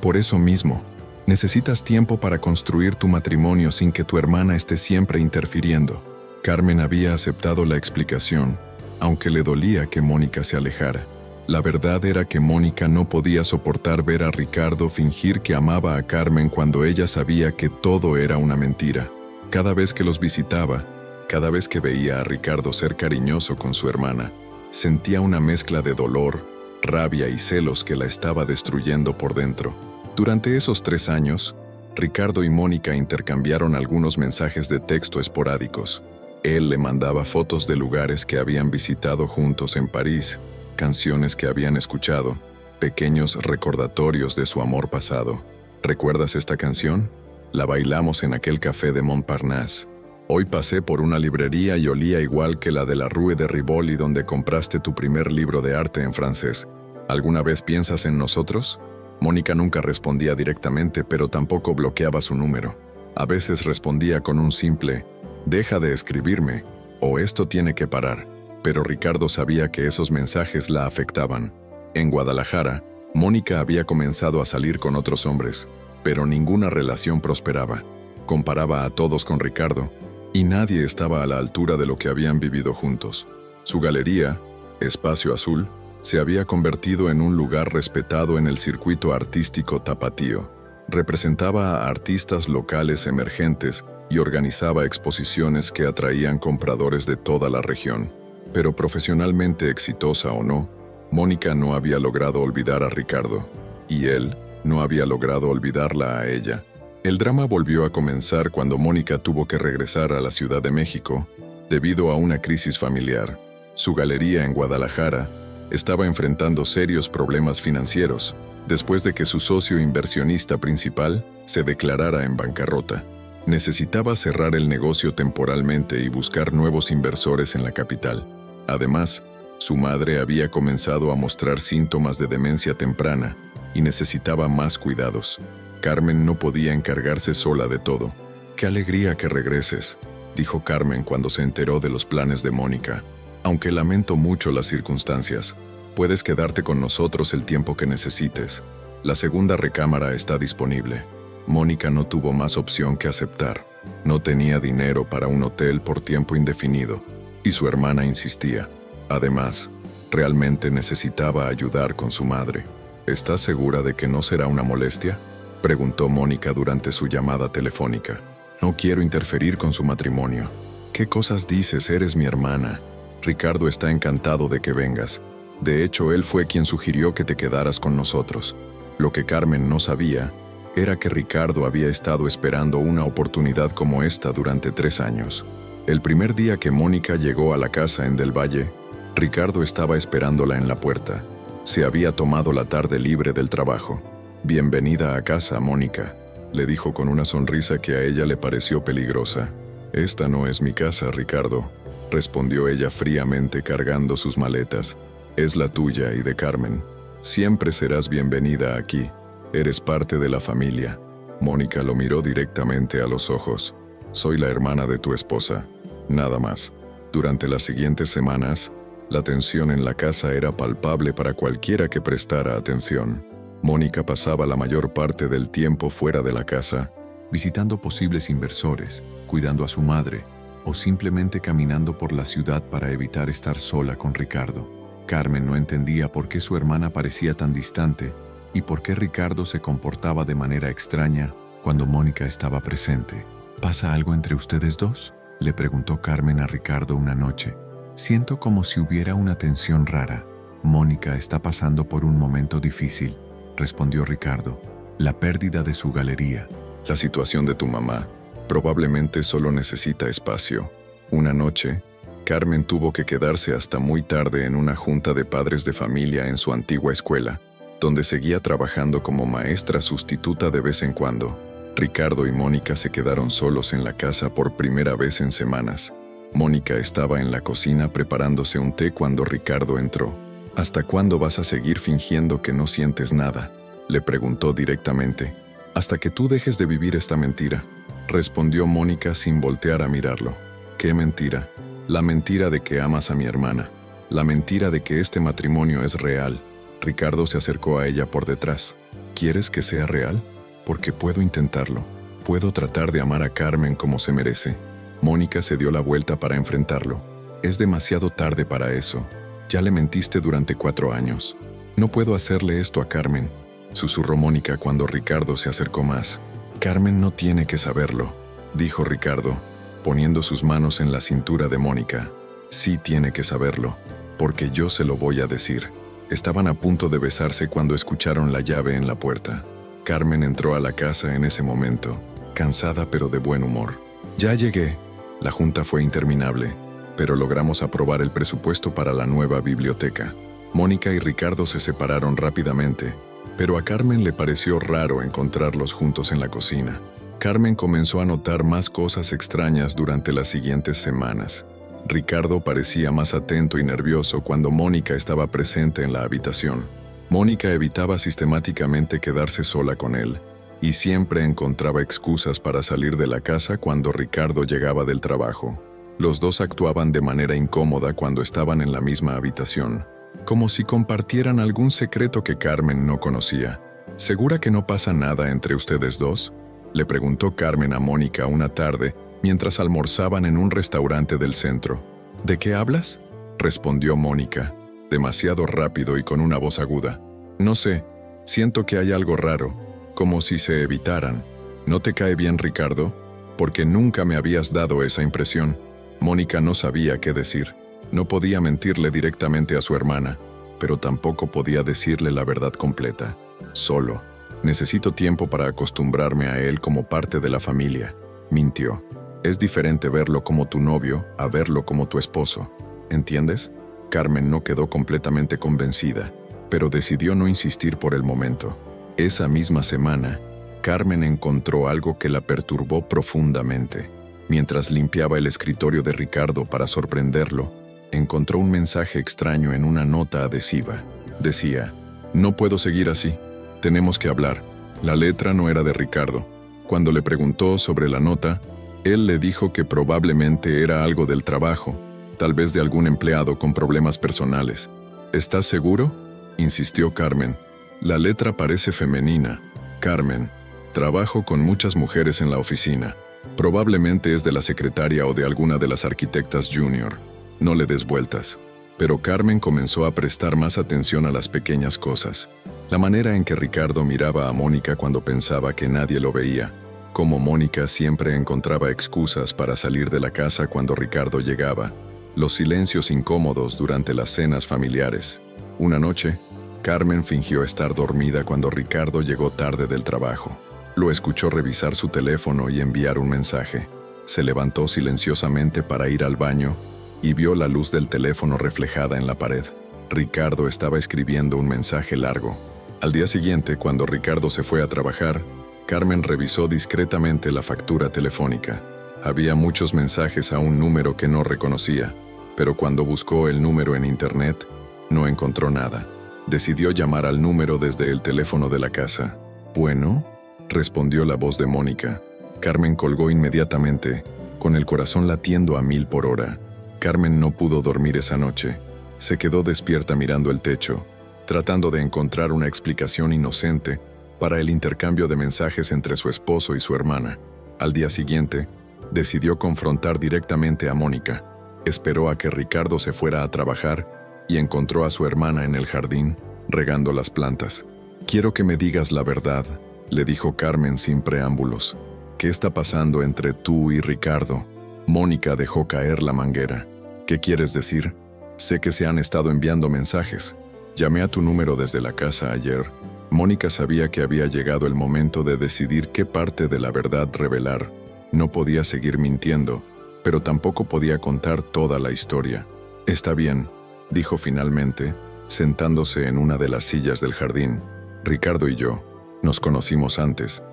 Por eso mismo, necesitas tiempo para construir tu matrimonio sin que tu hermana esté siempre interfiriendo». Carmen había aceptado la explicación, aunque le dolía que Mónica se alejara. La verdad era que Mónica no podía soportar ver a Ricardo fingir que amaba a Carmen cuando ella sabía que todo era una mentira. Cada vez que los visitaba, cada vez que veía a Ricardo ser cariñoso con su hermana, sentía una mezcla de dolor, rabia y celos que la estaba destruyendo por dentro. Durante esos 3 años, Ricardo y Mónica intercambiaron algunos mensajes de texto esporádicos. Él le mandaba fotos de lugares que habían visitado juntos en París, canciones que habían escuchado, pequeños recordatorios de su amor pasado. «¿Recuerdas esta canción? La bailamos en aquel café de Montparnasse. Hoy pasé por una librería y olía igual que la de la Rue de Rivoli donde compraste tu primer libro de arte en francés. ¿Alguna vez piensas en nosotros?». Mónica nunca respondía directamente, pero tampoco bloqueaba su número. A veces respondía con un simple «deja de escribirme» o «esto tiene que parar». Pero Ricardo sabía que esos mensajes la afectaban. En Guadalajara, Mónica había comenzado a salir con otros hombres, pero ninguna relación prosperaba. Comparaba a todos con Ricardo, y nadie estaba a la altura de lo que habían vivido juntos. Su galería, Espacio Azul, se había convertido en un lugar respetado en el circuito artístico tapatío. Representaba a artistas locales emergentes y organizaba exposiciones que atraían compradores de toda la región. Pero profesionalmente exitosa o no, Mónica no había logrado olvidar a Ricardo, y él no había logrado olvidarla a ella. El drama volvió a comenzar cuando Mónica tuvo que regresar a la Ciudad de México debido a una crisis familiar. Su galería en Guadalajara estaba enfrentando serios problemas financieros después de que su socio inversionista principal se declarara en bancarrota. Necesitaba cerrar el negocio temporalmente y buscar nuevos inversores en la capital. Además, su madre había comenzado a mostrar síntomas de demencia temprana y necesitaba más cuidados. Carmen no podía encargarse sola de todo. «Qué alegría que regreses», dijo Carmen cuando se enteró de los planes de Mónica. «Aunque lamento mucho las circunstancias, puedes quedarte con nosotros el tiempo que necesites. La segunda recámara está disponible». Mónica no tuvo más opción que aceptar. No tenía dinero para un hotel por tiempo indefinido, y su hermana insistía. Además, realmente necesitaba ayudar con su madre. «¿Estás segura de que no será una molestia?», preguntó Mónica durante su llamada telefónica. «No quiero interferir con su matrimonio». «¿Qué cosas dices? Eres mi hermana. Ricardo está encantado de que vengas. De hecho, él fue quien sugirió que te quedaras con nosotros». Lo que Carmen no sabía era que Ricardo había estado esperando una oportunidad como esta durante 3 años. El primer día que Mónica llegó a la casa en Del Valle, Ricardo estaba esperándola en la puerta. Se había tomado la tarde libre del trabajo. «Bienvenida a casa, Mónica», le dijo con una sonrisa que a ella le pareció peligrosa. «Esta no es mi casa, Ricardo», respondió ella fríamente cargando sus maletas. «Es la tuya y de Carmen. Siempre serás bienvenida aquí. Eres parte de la familia». Mónica lo miró directamente a los ojos. «Soy la hermana de tu esposa. Nada más». Durante las siguientes semanas, la tensión en la casa era palpable para cualquiera que prestara atención. Mónica pasaba la mayor parte del tiempo fuera de la casa, visitando posibles inversores, cuidando a su madre, o simplemente caminando por la ciudad para evitar estar sola con Ricardo. Carmen no entendía por qué su hermana parecía tan distante y por qué Ricardo se comportaba de manera extraña cuando Mónica estaba presente. «¿Pasa algo entre ustedes dos?», le preguntó Carmen a Ricardo una noche. «Siento como si hubiera una tensión rara». «Mónica está pasando por un momento difícil», respondió Ricardo. «La pérdida de su galería». «La situación de tu mamá probablemente solo necesita espacio». Una noche, Carmen tuvo que quedarse hasta muy tarde en una junta de padres de familia en su antigua escuela, donde seguía trabajando como maestra sustituta de vez en cuando. Ricardo y Mónica se quedaron solos en la casa por primera vez en semanas. Mónica estaba en la cocina preparándose un té cuando Ricardo entró. «¿Hasta cuándo vas a seguir fingiendo que no sientes nada?», le preguntó directamente. «Hasta que tú dejes de vivir esta mentira», respondió Mónica sin voltear a mirarlo. «¿Qué mentira?». «La mentira de que amas a mi hermana. La mentira de que este matrimonio es real». Ricardo se acercó a ella por detrás. «¿Quieres que sea real? Porque puedo intentarlo. Puedo tratar de amar a Carmen como se merece». Mónica se dio la vuelta para enfrentarlo. «Es demasiado tarde para eso. Ya le mentiste durante 4 años. No puedo hacerle esto a Carmen», susurró Mónica cuando Ricardo se acercó más. «Carmen no tiene que saberlo», dijo Ricardo, poniendo sus manos en la cintura de Mónica. «Sí tiene que saberlo, porque yo se lo voy a decir». Estaban a punto de besarse cuando escucharon la llave en la puerta. Carmen entró a la casa en ese momento, cansada pero de buen humor. «Ya llegué». La junta fue interminable, pero logramos aprobar el presupuesto para la nueva biblioteca. Mónica y Ricardo se separaron rápidamente, pero a Carmen le pareció raro encontrarlos juntos en la cocina. Carmen comenzó a notar más cosas extrañas durante las siguientes semanas. Ricardo parecía más atento y nervioso cuando Mónica estaba presente en la habitación. Mónica evitaba sistemáticamente quedarse sola con él, y siempre encontraba excusas para salir de la casa cuando Ricardo llegaba del trabajo. Los dos actuaban de manera incómoda cuando estaban en la misma habitación. como si compartieran algún secreto que Carmen no conocía. ¿Segura que no pasa nada entre ustedes dos?, le preguntó Carmen a Mónica una tarde mientras almorzaban en un restaurante del centro. ¿De qué hablas?, respondió Mónica, demasiado rápido y con una voz aguda. No sé, siento que hay algo raro, como si se evitaran. ¿No te cae bien Ricardo? Porque nunca me habías dado esa impresión. Mónica no sabía qué decir. No podía mentirle directamente a su hermana, pero tampoco podía decirle la verdad completa. Solo, necesito tiempo para acostumbrarme a él como parte de la familia, mintió. Es diferente verlo como tu novio a verlo como tu esposo. ¿Entiendes? Carmen no quedó completamente convencida, pero decidió no insistir por el momento. Esa misma semana, Carmen encontró algo que la perturbó profundamente. Mientras limpiaba el escritorio de Ricardo para sorprenderlo, encontró un mensaje extraño en una nota adhesiva. Decía: no puedo seguir así. Tenemos que hablar. La letra no era de Ricardo. Cuando le preguntó sobre la nota, él le dijo que probablemente era algo del trabajo, tal vez de algún empleado con problemas personales. ¿Estás seguro?, insistió Carmen. La letra parece femenina. Carmen, trabajo con muchas mujeres en la oficina. Probablemente es de la secretaria o de alguna de las arquitectas junior. No le des vueltas. Pero Carmen comenzó a prestar más atención a las pequeñas cosas. La manera en que Ricardo miraba a Mónica cuando pensaba que nadie lo veía. Cómo Mónica siempre encontraba excusas para salir de la casa cuando Ricardo llegaba. Los silencios incómodos durante las cenas familiares. Una noche, Carmen fingió estar dormida cuando Ricardo llegó tarde del trabajo. Lo escuchó revisar su teléfono y enviar un mensaje. Se levantó silenciosamente para ir al baño y vio la luz del teléfono reflejada en la pared. Ricardo estaba escribiendo un mensaje largo. Al día siguiente, cuando Ricardo se fue a trabajar, Carmen revisó discretamente la factura telefónica. Había muchos mensajes a un número que no reconocía, pero cuando buscó el número en internet, no encontró nada. Decidió llamar al número desde el teléfono de la casa. «Bueno», respondió la voz de Mónica. Carmen colgó inmediatamente, con el corazón latiendo a 1000 por hora. Carmen no pudo dormir esa noche. Se quedó despierta mirando el techo, tratando de encontrar una explicación inocente para el intercambio de mensajes entre su esposo y su hermana. Al día siguiente, decidió confrontar directamente a Mónica. Esperó a que Ricardo se fuera a trabajar y encontró a su hermana en el jardín, regando las plantas. «Quiero que me digas la verdad», le dijo Carmen sin preámbulos. «¿Qué está pasando entre tú y Ricardo?» Mónica dejó caer la manguera. «¿Qué quieres decir? Sé que se han estado enviando mensajes. Llamé a tu número desde la casa ayer». Mónica sabía que había llegado el momento de decidir qué parte de la verdad revelar. No podía seguir mintiendo, pero tampoco podía contar toda la historia. «Está bien», dijo finalmente, sentándose en una de las sillas del jardín. «Ricardo y yo nos conocimos antes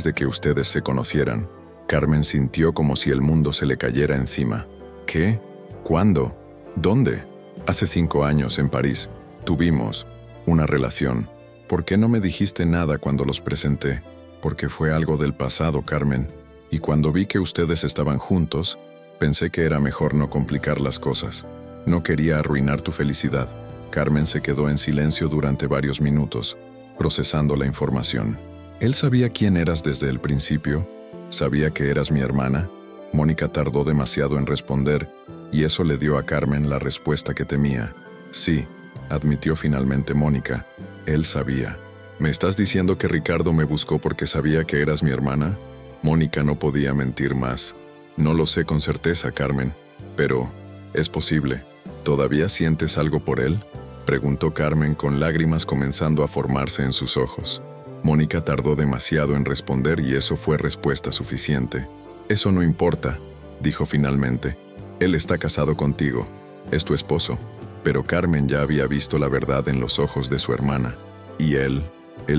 de que ustedes se conocieran». Carmen sintió como si el mundo se le cayera encima. «¿Qué? ¿Cuándo? ¿Dónde?» «Hace 5 años en París. Tuvimos una relación. ¿Por qué no me dijiste nada cuando los presenté?» «Porque fue algo del pasado, Carmen. Y cuando vi que ustedes estaban juntos, pensé que era mejor no complicar las cosas. No quería arruinar tu felicidad». Carmen se quedó en silencio durante varios minutos, procesando la información. «¿Él sabía quién eras desde el principio? ¿Sabía que eras mi hermana?» Mónica tardó demasiado en responder, y eso le dio a Carmen la respuesta que temía. «Sí», admitió finalmente Mónica. «Él sabía». «¿Me estás diciendo que Ricardo me buscó porque sabía que eras mi hermana?» Mónica no podía mentir más. «No lo sé con certeza, Carmen, pero es posible. ¿Todavía sientes algo por él?», preguntó Carmen con lágrimas comenzando a formarse en sus ojos. Mónica tardó demasiado en responder y eso fue respuesta suficiente. «Eso no importa», dijo finalmente. «Él está casado contigo. Es tu esposo». Pero Carmen ya había visto la verdad en los ojos de su hermana. «¿Y él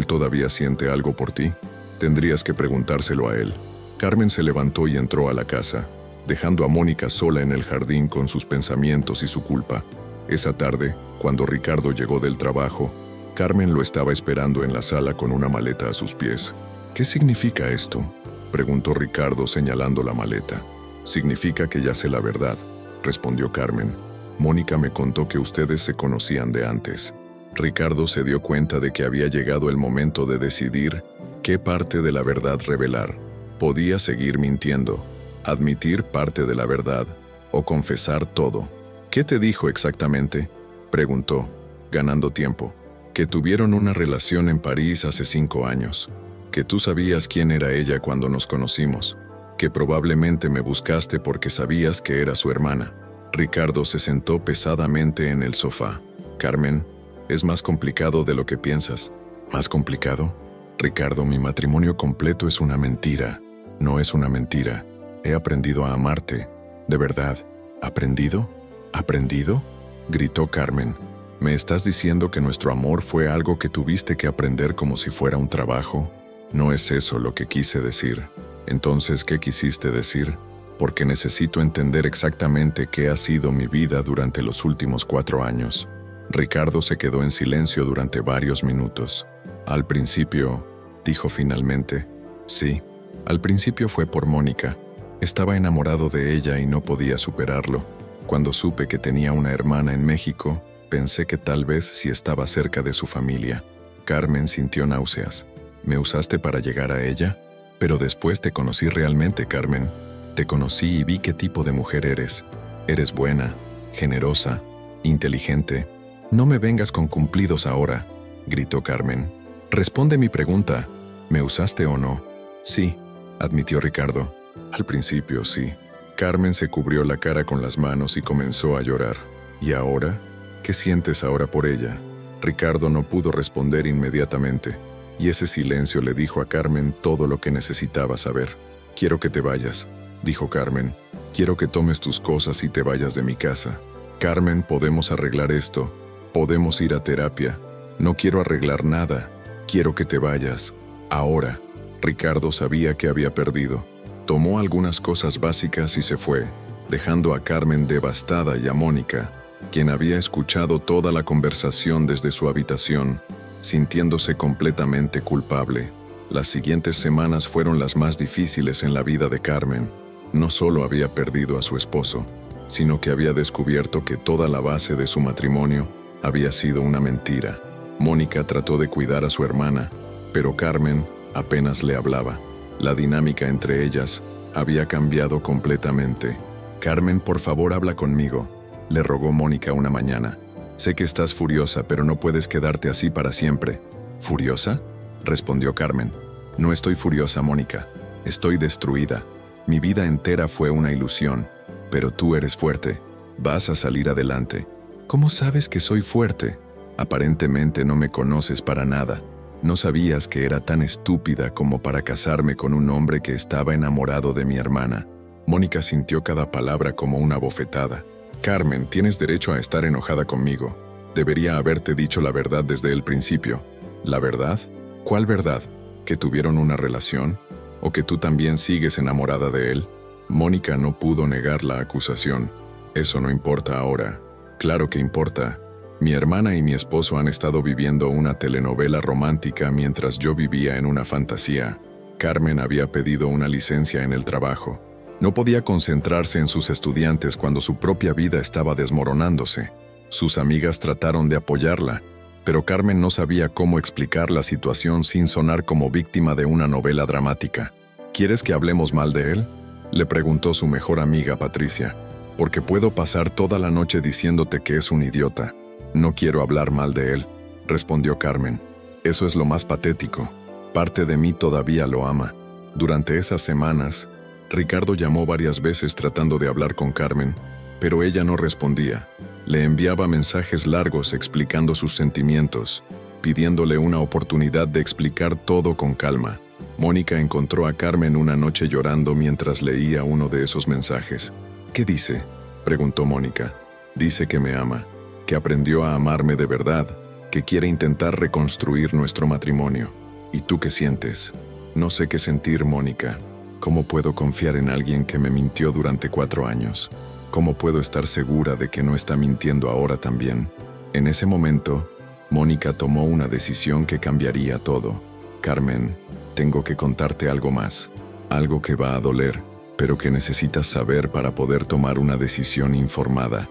todavía siente algo por ti? Tendrías que preguntárselo a él». Carmen se levantó y entró a la casa, dejando a Mónica sola en el jardín con sus pensamientos y su culpa. Esa tarde, cuando Ricardo llegó del trabajo, Carmen lo estaba esperando en la sala con una maleta a sus pies. «¿Qué significa esto?», preguntó Ricardo señalando la maleta. «Significa que ya sé la verdad», respondió Carmen. Mónica me contó que ustedes se conocían de antes. Ricardo se dio cuenta de que había llegado el momento de decidir qué parte de la verdad revelar. Podía seguir mintiendo, admitir parte de la verdad o confesar todo. ¿Qué te dijo exactamente?, preguntó, ganando tiempo. Que tuvieron una relación en París hace 5 años. Que tú sabías quién era ella cuando nos conocimos. Que probablemente me buscaste porque sabías que era su hermana. Ricardo se sentó pesadamente en el sofá. Carmen, es más complicado de lo que piensas. ¿Más complicado? Ricardo, mi matrimonio completo es una mentira. No es una mentira. He aprendido a amarte. ¿De verdad? ¿Aprendido? ¿Aprendido?, gritó Carmen. ¿Me estás diciendo que nuestro amor fue algo que tuviste que aprender como si fuera un trabajo? No es eso lo que quise decir. Entonces, ¿qué quisiste decir? Porque necesito entender exactamente qué ha sido mi vida durante los últimos 4 años. Ricardo se quedó en silencio durante varios minutos. Al principio, dijo finalmente, sí, al principio fue por Mónica. Estaba enamorado de ella y no podía superarlo. Cuando supe que tenía una hermana en México, pensé que tal vez sí estaba cerca de su familia. Carmen sintió náuseas. ¿Me usaste para llegar a ella? Pero después te conocí realmente, Carmen. Te conocí y vi qué tipo de mujer eres. Eres buena, generosa, inteligente. No me vengas con cumplidos ahora, gritó Carmen. Responde mi pregunta. ¿Me usaste o no? Sí, admitió Ricardo. Al principio, sí. Carmen se cubrió la cara con las manos y comenzó a llorar. ¿Y ahora? ¿Qué sientes ahora por ella? Ricardo no pudo responder inmediatamente, y ese silencio le dijo a Carmen todo lo que necesitaba saber. Quiero que te vayas, dijo Carmen. Quiero que tomes tus cosas y te vayas de mi casa. Carmen, podemos arreglar esto. Podemos ir a terapia. No quiero arreglar nada. Quiero que te vayas. Ahora. Ricardo sabía que había perdido. Tomó algunas cosas básicas y se fue, dejando a Carmen devastada y a Mónica, quien había escuchado toda la conversación desde su habitación, sintiéndose completamente culpable. Las siguientes semanas fueron las más difíciles en la vida de Carmen. No solo había perdido a su esposo, sino que había descubierto que toda la base de su matrimonio había sido una mentira. Mónica trató de cuidar a su hermana, pero Carmen apenas le hablaba. La dinámica entre ellas había cambiado completamente. Carmen, por favor, habla conmigo, le rogó Mónica una mañana. Sé que estás furiosa, pero no puedes quedarte así para siempre. ¿Furiosa?, respondió Carmen. No estoy furiosa, Mónica. Estoy destruida. Mi vida entera fue una ilusión, pero tú eres fuerte. Vas a salir adelante. ¿Cómo sabes que soy fuerte? Aparentemente no me conoces para nada. No sabías que era tan estúpida como para casarme con un hombre que estaba enamorado de mi hermana. Mónica sintió cada palabra como una bofetada. Carmen, tienes derecho a estar enojada conmigo. Debería haberte dicho la verdad desde el principio. ¿La verdad? ¿Cuál verdad? ¿Que tuvieron una relación? ¿O que tú también sigues enamorada de él? Mónica no pudo negar la acusación. Eso no importa ahora. Claro que importa. Mi hermana y mi esposo han estado viviendo una telenovela romántica mientras yo vivía en una fantasía. Carmen había pedido una licencia en el trabajo. No podía concentrarse en sus estudiantes cuando su propia vida estaba desmoronándose. Sus amigas trataron de apoyarla, pero Carmen no sabía cómo explicar la situación sin sonar como víctima de una novela dramática. ¿Quieres que hablemos mal de él?, le preguntó su mejor amiga Patricia. Porque puedo pasar toda la noche diciéndote que es un idiota. No quiero hablar mal de él, respondió Carmen. Eso es lo más patético. Parte de mí todavía lo ama. Durante esas semanas, Ricardo llamó varias veces tratando de hablar con Carmen, pero ella no respondía. Le enviaba mensajes largos explicando sus sentimientos, pidiéndole una oportunidad de explicar todo con calma. Mónica encontró a Carmen una noche llorando mientras leía uno de esos mensajes. ¿Qué dice?, preguntó Mónica. Dice que me ama, que aprendió a amarme de verdad, que quiere intentar reconstruir nuestro matrimonio. ¿Y tú qué sientes? No sé qué sentir, Mónica. ¿Cómo puedo confiar en alguien que me mintió durante 4 años? ¿Cómo puedo estar segura de que no está mintiendo ahora también? En ese momento, Mónica tomó una decisión que cambiaría todo. Carmen, tengo que contarte algo más. Algo que va a doler, pero que necesitas saber para poder tomar una decisión informada.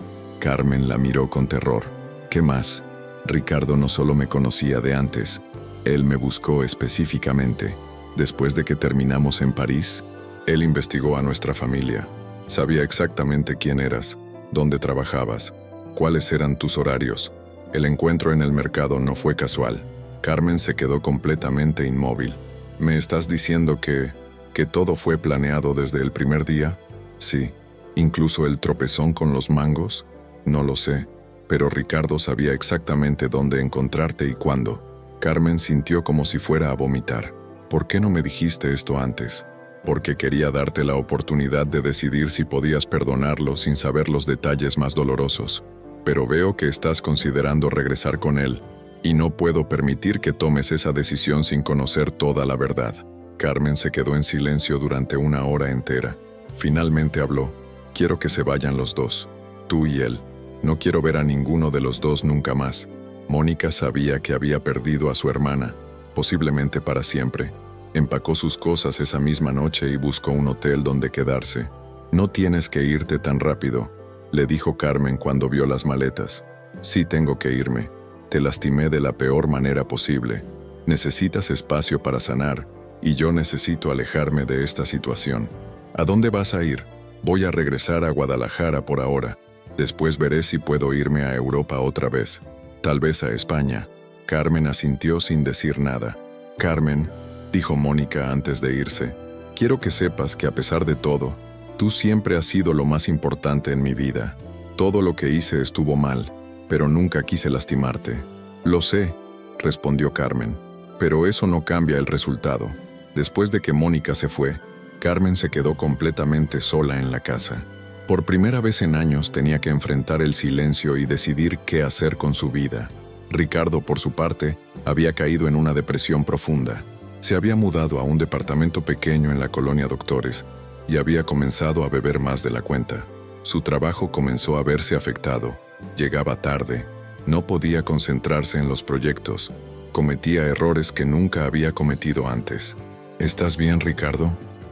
Carmen la miró con terror. ¿Qué más? Ricardo no solo me conocía de antes, él me buscó específicamente. Después de que terminamos en París, él investigó a nuestra familia. Sabía exactamente quién eras, dónde trabajabas, cuáles eran tus horarios. El encuentro en el mercado no fue casual. Carmen se quedó completamente inmóvil. ¿Me estás diciendo que todo fue planeado desde el primer día? Sí. ¿Incluso el tropezón con los mangos? No lo sé, pero Ricardo sabía exactamente dónde encontrarte y cuándo. Carmen sintió como si fuera a vomitar. ¿Por qué no me dijiste esto antes? Porque quería darte la oportunidad de decidir si podías perdonarlo sin saber los detalles más dolorosos. Pero veo que estás considerando regresar con él, y no puedo permitir que tomes esa decisión sin conocer toda la verdad. Carmen se quedó en silencio durante 1 hora entera. Finalmente habló. Quiero que se vayan los dos, tú y él. No quiero ver a ninguno de los dos nunca más. Mónica sabía que había perdido a su hermana, posiblemente para siempre. Empacó sus cosas esa misma noche y buscó un hotel donde quedarse. No tienes que irte tan rápido, le dijo Carmen cuando vio las maletas. Sí tengo que irme. Te lastimé de la peor manera posible. Necesitas espacio para sanar, y yo necesito alejarme de esta situación. ¿A dónde vas a ir? Voy a regresar a Guadalajara por ahora. Después veré si puedo irme a Europa otra vez. Tal vez a España. Carmen asintió sin decir nada. Carmen, dijo Mónica antes de irse, quiero que sepas que a pesar de todo, tú siempre has sido lo más importante en mi vida. Todo lo que hice estuvo mal, pero nunca quise lastimarte. Lo sé, respondió Carmen, pero eso no cambia el resultado. Después de que Mónica se fue, Carmen se quedó completamente sola en la casa. Por primera vez en años tenía que enfrentar el silencio y decidir qué hacer con su vida. Ricardo, por su parte, había caído en una depresión profunda. Se había mudado a un departamento pequeño en la colonia Doctores y había comenzado a beber más de la cuenta. Su trabajo comenzó a verse afectado. Llegaba tarde, no podía concentrarse en los proyectos, cometía errores que nunca había cometido antes. ¿Estás bien, Ricardo?,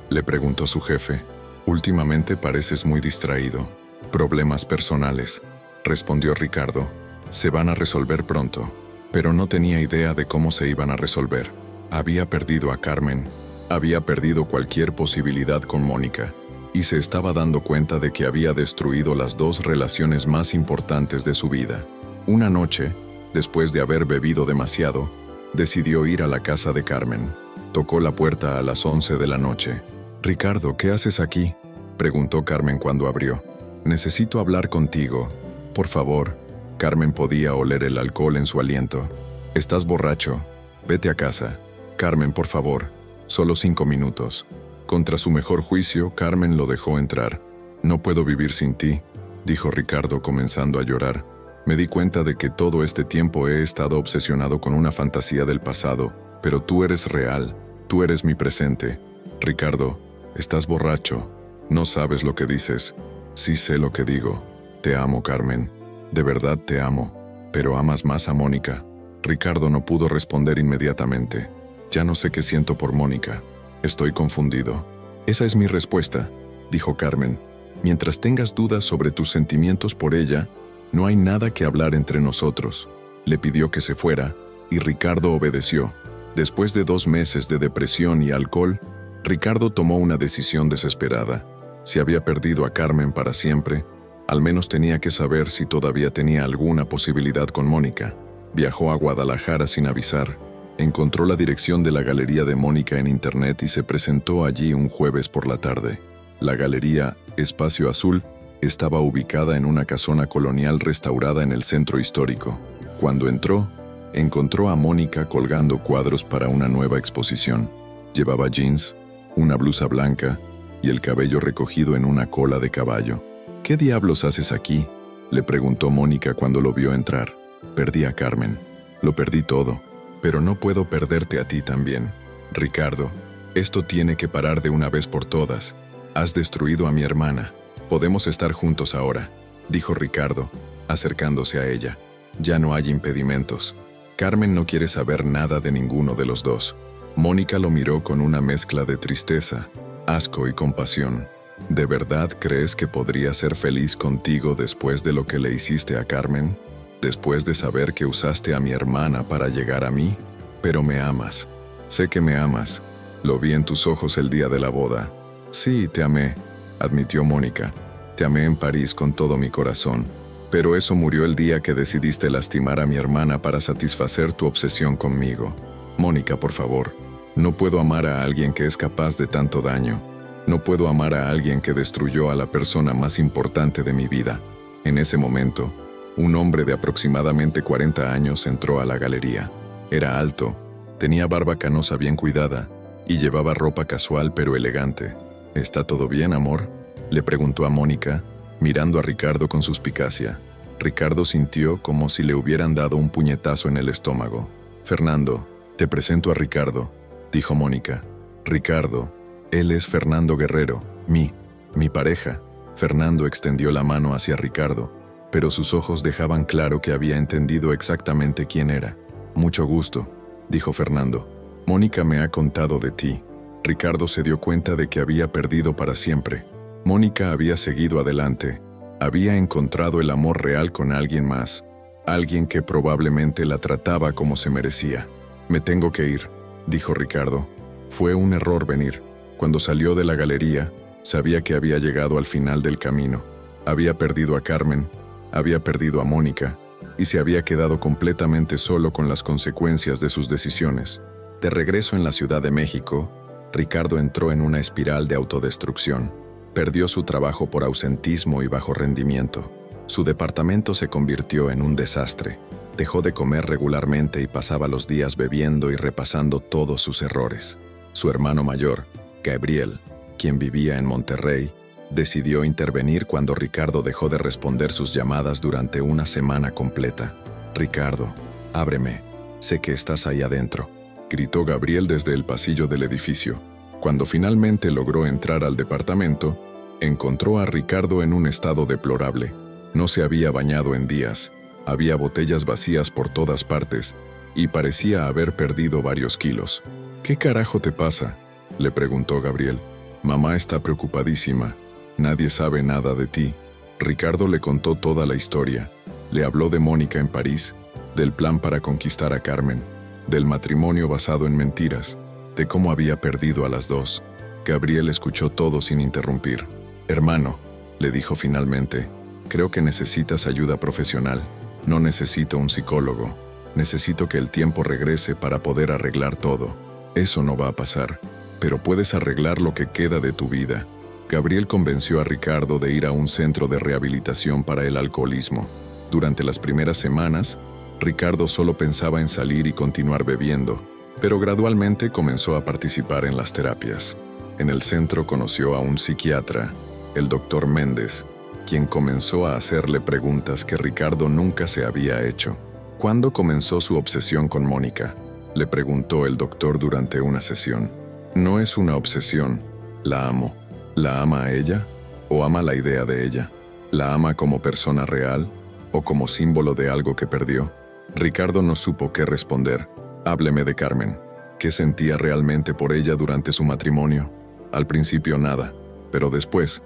le preguntó su jefe. Últimamente pareces muy distraído. Problemas personales, respondió Ricardo. Se van a resolver pronto, pero no tenía idea de cómo se iban a resolver. Había perdido a Carmen, había perdido cualquier posibilidad con Mónica, y se estaba dando cuenta de que había destruido las dos relaciones más importantes de su vida. Una noche, después de haber bebido demasiado, decidió ir a la casa de Carmen. Tocó la puerta a las 11 de la noche. «Ricardo, ¿qué haces aquí?», preguntó Carmen cuando abrió. «Necesito hablar contigo. Por favor». Carmen podía oler el alcohol en su aliento. «Estás borracho. Vete a casa». «Carmen, por favor. Solo 5 minutos». Contra su mejor juicio, Carmen lo dejó entrar. «No puedo vivir sin ti», dijo Ricardo comenzando a llorar. «Me di cuenta de que todo este tiempo he estado obsesionado con una fantasía del pasado, pero tú eres real, tú eres mi presente». «Ricardo, estás borracho. No sabes lo que dices». «Sí sé lo que digo. Te amo, Carmen. De verdad te amo. Pero amas más a Mónica». Ricardo no pudo responder inmediatamente. «Ya no sé qué siento por Mónica. Estoy confundido». «Esa es mi respuesta», dijo Carmen. «Mientras tengas dudas sobre tus sentimientos por ella, no hay nada que hablar entre nosotros». Le pidió que se fuera, y Ricardo obedeció. Después de 2 meses de depresión y alcohol, Ricardo tomó una decisión desesperada. Si había perdido a Carmen para siempre, al menos tenía que saber si todavía tenía alguna posibilidad con Mónica. Viajó a Guadalajara sin avisar. Encontró la dirección de la galería de Mónica en internet y se presentó allí un jueves por la tarde. La galería Espacio Azul estaba ubicada en una casona colonial restaurada en el centro histórico. Cuando entró, encontró a Mónica colgando cuadros para una nueva exposición. Llevaba jeans, una blusa blanca y el cabello recogido en una cola de caballo. «¿Qué diablos haces aquí?», le preguntó Mónica cuando lo vio entrar. «Perdí a Carmen. Lo perdí todo. Pero no puedo perderte a ti también. Ricardo, esto tiene que parar de una vez por todas. Has destruido a mi hermana. Podemos estar juntos ahora», dijo Ricardo, acercándose a ella. «Ya no hay impedimentos». Carmen no quiere saber nada de ninguno de los dos. Mónica lo miró con una mezcla de tristeza, asco y compasión. ¿De verdad crees que podría ser feliz contigo después de lo que le hiciste a Carmen? Después de saber que usaste a mi hermana para llegar a mí? Pero me amas. Sé que me amas. Lo vi en tus ojos el día de la boda. Sí, te amé, admitió Mónica. Te amé en París con todo mi corazón. Pero eso murió el día que decidiste lastimar a mi hermana para satisfacer tu obsesión conmigo. Mónica, por favor. No puedo amar a alguien que es capaz de tanto daño. No puedo amar a alguien que destruyó a la persona más importante de mi vida. En ese momento, un hombre de aproximadamente 40 años entró a la galería. Era alto, tenía barba canosa bien cuidada y llevaba ropa casual pero elegante. ¿Está todo bien, amor?, le preguntó a Mónica, mirando a Ricardo con suspicacia. Ricardo sintió como si le hubieran dado un puñetazo en el estómago. Fernando, te presento a Ricardo, dijo Mónica. Ricardo, él es Fernando Guerrero, mi pareja. Fernando extendió la mano hacia Ricardo, pero sus ojos dejaban claro que había entendido exactamente quién era. Mucho gusto, dijo Fernando. Mónica me ha contado de ti. Ricardo se dio cuenta de que había perdido para siempre. Mónica había seguido adelante. Había encontrado el amor real con alguien más, alguien que probablemente la trataba como se merecía. Me tengo que ir, dijo Ricardo. Fue un error venir. Cuando salió de la galería, sabía que había llegado al final del camino. Había perdido a Carmen, había perdido a Mónica, y se había quedado completamente solo con las consecuencias de sus decisiones. De regreso en la Ciudad de México, Ricardo entró en una espiral de autodestrucción. Perdió su trabajo por ausentismo y bajo rendimiento. Su departamento se convirtió en un desastre. Dejó de comer regularmente y pasaba los días bebiendo y repasando todos sus errores. Su hermano mayor, Gabriel, quien vivía en Monterrey, decidió intervenir cuando Ricardo dejó de responder sus llamadas durante una semana completa. Ricardo, ábreme, sé que estás ahí adentro, gritó Gabriel desde el pasillo del edificio. Cuando finalmente logró entrar al departamento, encontró a Ricardo en un estado deplorable. No se había bañado en días, había botellas vacías por todas partes y parecía haber perdido varios kilos. ¿Qué carajo te pasa?, le preguntó Gabriel. Mamá está preocupadísima. Nadie sabe nada de ti. Ricardo le contó toda la historia. Le habló de Mónica en París, del plan para conquistar a Carmen, del matrimonio basado en mentiras, de cómo había perdido a las dos. Gabriel escuchó todo sin interrumpir. Hermano, le dijo finalmente, creo que necesitas ayuda profesional. No necesito un psicólogo. Necesito que el tiempo regrese para poder arreglar todo. Eso no va a pasar, pero puedes arreglar lo que queda de tu vida. Gabriel convenció a Ricardo de ir a un centro de rehabilitación para el alcoholismo. Durante las primeras semanas, Ricardo solo pensaba en salir y continuar bebiendo, pero gradualmente comenzó a participar en las terapias. En el centro conoció a un psiquiatra, el Dr. Méndez, quien comenzó a hacerle preguntas que Ricardo nunca se había hecho. ¿Cuándo comenzó su obsesión con Mónica?, le preguntó el doctor durante una sesión. No es una obsesión, la amo. ¿La ama a ella? ¿O ama la idea de ella? ¿La ama como persona real? ¿O como símbolo de algo que perdió? Ricardo no supo qué responder. Hábleme de Carmen. ¿Qué sentía realmente por ella durante su matrimonio? Al principio nada, pero después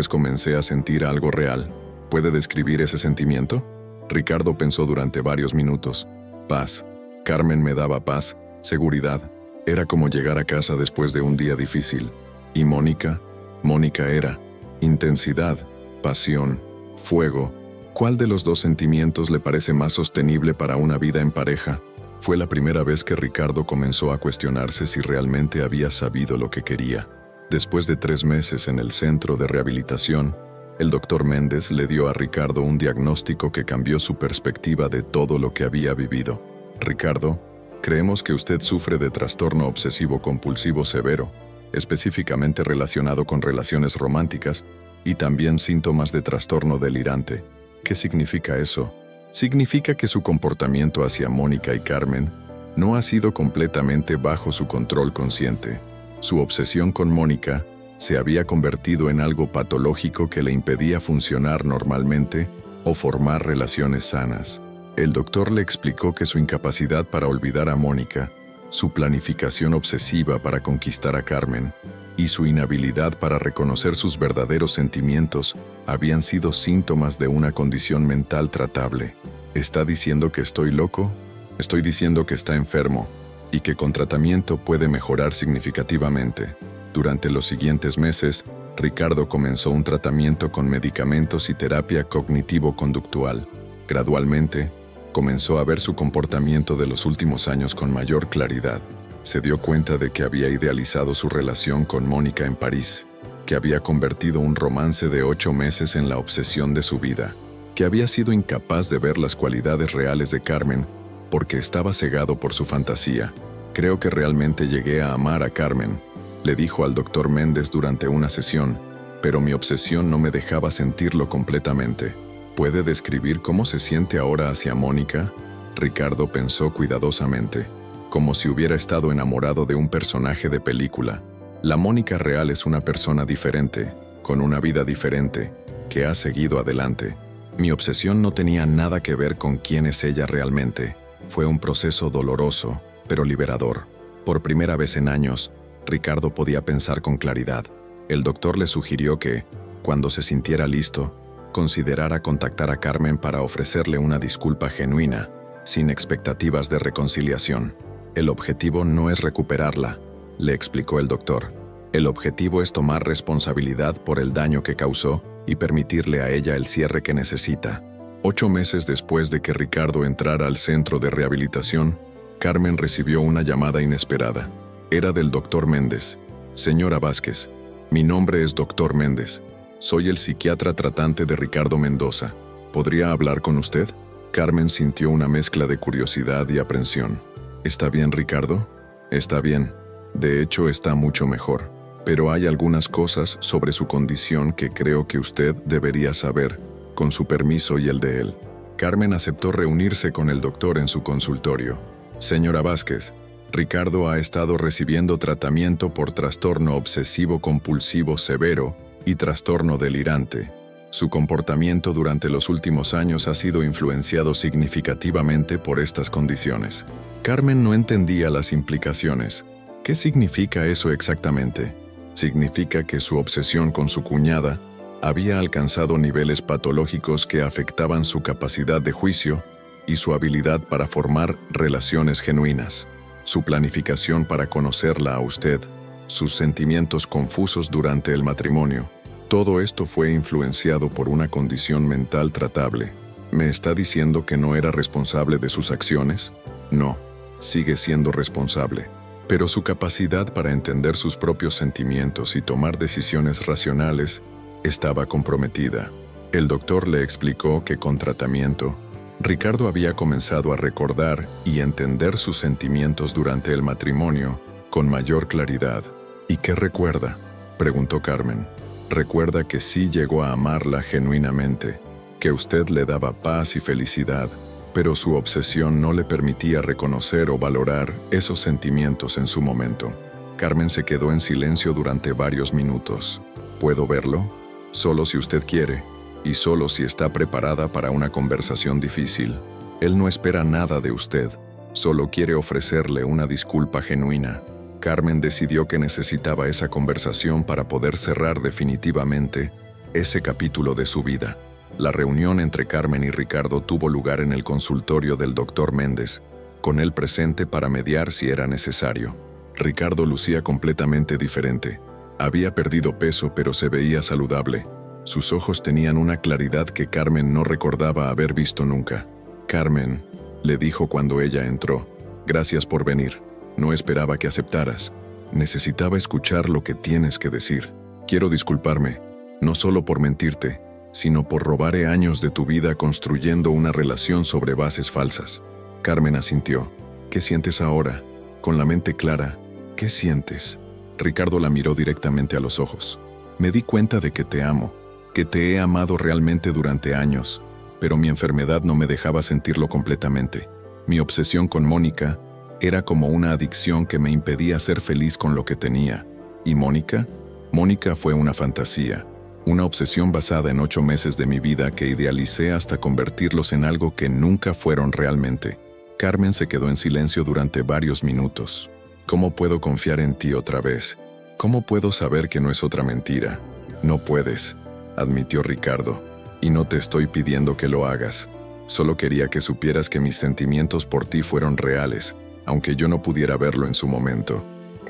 comencé a sentir algo real. ¿Puede describir ese sentimiento? Ricardo pensó durante varios minutos. Paz. Carmen me daba paz, seguridad. Era como llegar a casa después de un día difícil. ¿Y Mónica? Mónica era intensidad, pasión, fuego. ¿Cuál de los dos sentimientos le parece más sostenible para una vida en pareja? Fue la primera vez que Ricardo comenzó a cuestionarse si realmente había sabido lo que quería. Después de 3 meses en el centro de rehabilitación, el Dr. Méndez le dio a Ricardo un diagnóstico que cambió su perspectiva de todo lo que había vivido. Ricardo, creemos que usted sufre de trastorno obsesivo-compulsivo severo, específicamente relacionado con relaciones románticas, y también síntomas de trastorno delirante. ¿Qué significa eso? Significa que su comportamiento hacia Mónica y Carmen no ha sido completamente bajo su control consciente. Su obsesión con Mónica se había convertido en algo patológico que le impedía funcionar normalmente o formar relaciones sanas. El doctor le explicó que su incapacidad para olvidar a Mónica, su planificación obsesiva para conquistar a Carmen y su inhabilidad para reconocer sus verdaderos sentimientos habían sido síntomas de una condición mental tratable. ¿Está diciendo que estoy loco? Estoy diciendo que está enfermo y que con tratamiento puede mejorar significativamente. Durante los siguientes meses, Ricardo comenzó un tratamiento con medicamentos y terapia cognitivo-conductual. Gradualmente, comenzó a ver su comportamiento de los últimos años con mayor claridad. Se dio cuenta de que había idealizado su relación con Mónica en París, que había convertido un romance de 8 meses en la obsesión de su vida, que había sido incapaz de ver las cualidades reales de Carmen porque estaba cegado por su fantasía. Creo que realmente llegué a amar a Carmen, le dijo al doctor Méndez durante una sesión, pero mi obsesión no me dejaba sentirlo completamente. ¿Puede describir cómo se siente ahora hacia Mónica? Ricardo pensó cuidadosamente, como si hubiera estado enamorado de un personaje de película. La Mónica real es una persona diferente, con una vida diferente, que ha seguido adelante. Mi obsesión no tenía nada que ver con quién es ella realmente. Fue un proceso doloroso, pero liberador. Por primera vez en años, Ricardo podía pensar con claridad. El doctor le sugirió que, cuando se sintiera listo, considerara contactar a Carmen para ofrecerle una disculpa genuina, sin expectativas de reconciliación. El objetivo no es recuperarla, le explicó el doctor. El objetivo es tomar responsabilidad por el daño que causó y permitirle a ella el cierre que necesita. 8 meses después de que Ricardo entrara al centro de rehabilitación, Carmen recibió una llamada inesperada. Era del doctor Méndez. Señora Vázquez, mi nombre es doctor Méndez. Soy el psiquiatra tratante de Ricardo Mendoza. ¿Podría hablar con usted? Carmen sintió una mezcla de curiosidad y aprensión. ¿Está bien, Ricardo? Está bien. De hecho, está mucho mejor. Pero hay algunas cosas sobre su condición que creo que usted debería saber, con su permiso y el de él. Carmen aceptó reunirse con el doctor en su consultorio. Señora Vázquez, Ricardo ha estado recibiendo tratamiento por trastorno obsesivo-compulsivo severo y trastorno delirante. Su comportamiento durante los últimos años ha sido influenciado significativamente por estas condiciones. Carmen no entendía las implicaciones. ¿Qué significa eso exactamente? Significa que su obsesión con su cuñada había alcanzado niveles patológicos que afectaban su capacidad de juicio y su habilidad para formar relaciones genuinas, su planificación para conocerla a usted, sus sentimientos confusos durante el matrimonio. Todo esto fue influenciado por una condición mental tratable. ¿Me está diciendo que no era responsable de sus acciones? No, sigue siendo responsable. Pero su capacidad para entender sus propios sentimientos y tomar decisiones racionales estaba comprometida. El doctor le explicó que con tratamiento, Ricardo había comenzado a recordar y entender sus sentimientos durante el matrimonio con mayor claridad. ¿Y qué recuerda?, preguntó Carmen. Recuerda que sí llegó a amarla genuinamente, que usted le daba paz y felicidad, pero su obsesión no le permitía reconocer o valorar esos sentimientos en su momento. Carmen se quedó en silencio durante varios minutos. ¿Puedo verlo? Solo si usted quiere, y solo si está preparada para una conversación difícil. Él no espera nada de usted, solo quiere ofrecerle una disculpa genuina. Carmen decidió que necesitaba esa conversación para poder cerrar definitivamente ese capítulo de su vida. La reunión entre Carmen y Ricardo tuvo lugar en el consultorio del doctor Méndez, con él presente para mediar si era necesario. Ricardo lucía completamente diferente. Había perdido peso, pero se veía saludable. Sus ojos tenían una claridad que Carmen no recordaba haber visto nunca. «Carmen», le dijo cuando ella entró, «gracias por venir. No esperaba que aceptaras. Necesitaba escuchar lo que tienes que decir. Quiero disculparme, no solo por mentirte, sino por robar años de tu vida construyendo una relación sobre bases falsas». Carmen asintió. «¿Qué sientes ahora? Con la mente clara, ¿qué sientes?». Ricardo la miró directamente a los ojos. «Me di cuenta de que te amo, que te he amado realmente durante años, pero mi enfermedad no me dejaba sentirlo completamente. Mi obsesión con Mónica era como una adicción que me impedía ser feliz con lo que tenía. ¿Y Mónica? Mónica fue una fantasía, una obsesión basada en 8 meses de mi vida que idealicé hasta convertirlos en algo que nunca fueron realmente». Carmen se quedó en silencio durante varios minutos. «¿Cómo puedo confiar en ti otra vez?», ¿Cómo puedo saber que no es otra mentira? No puedes, admitió Ricardo, y no te estoy pidiendo que lo hagas. Solo quería que supieras que mis sentimientos por ti fueron reales, aunque yo no pudiera verlo en su momento.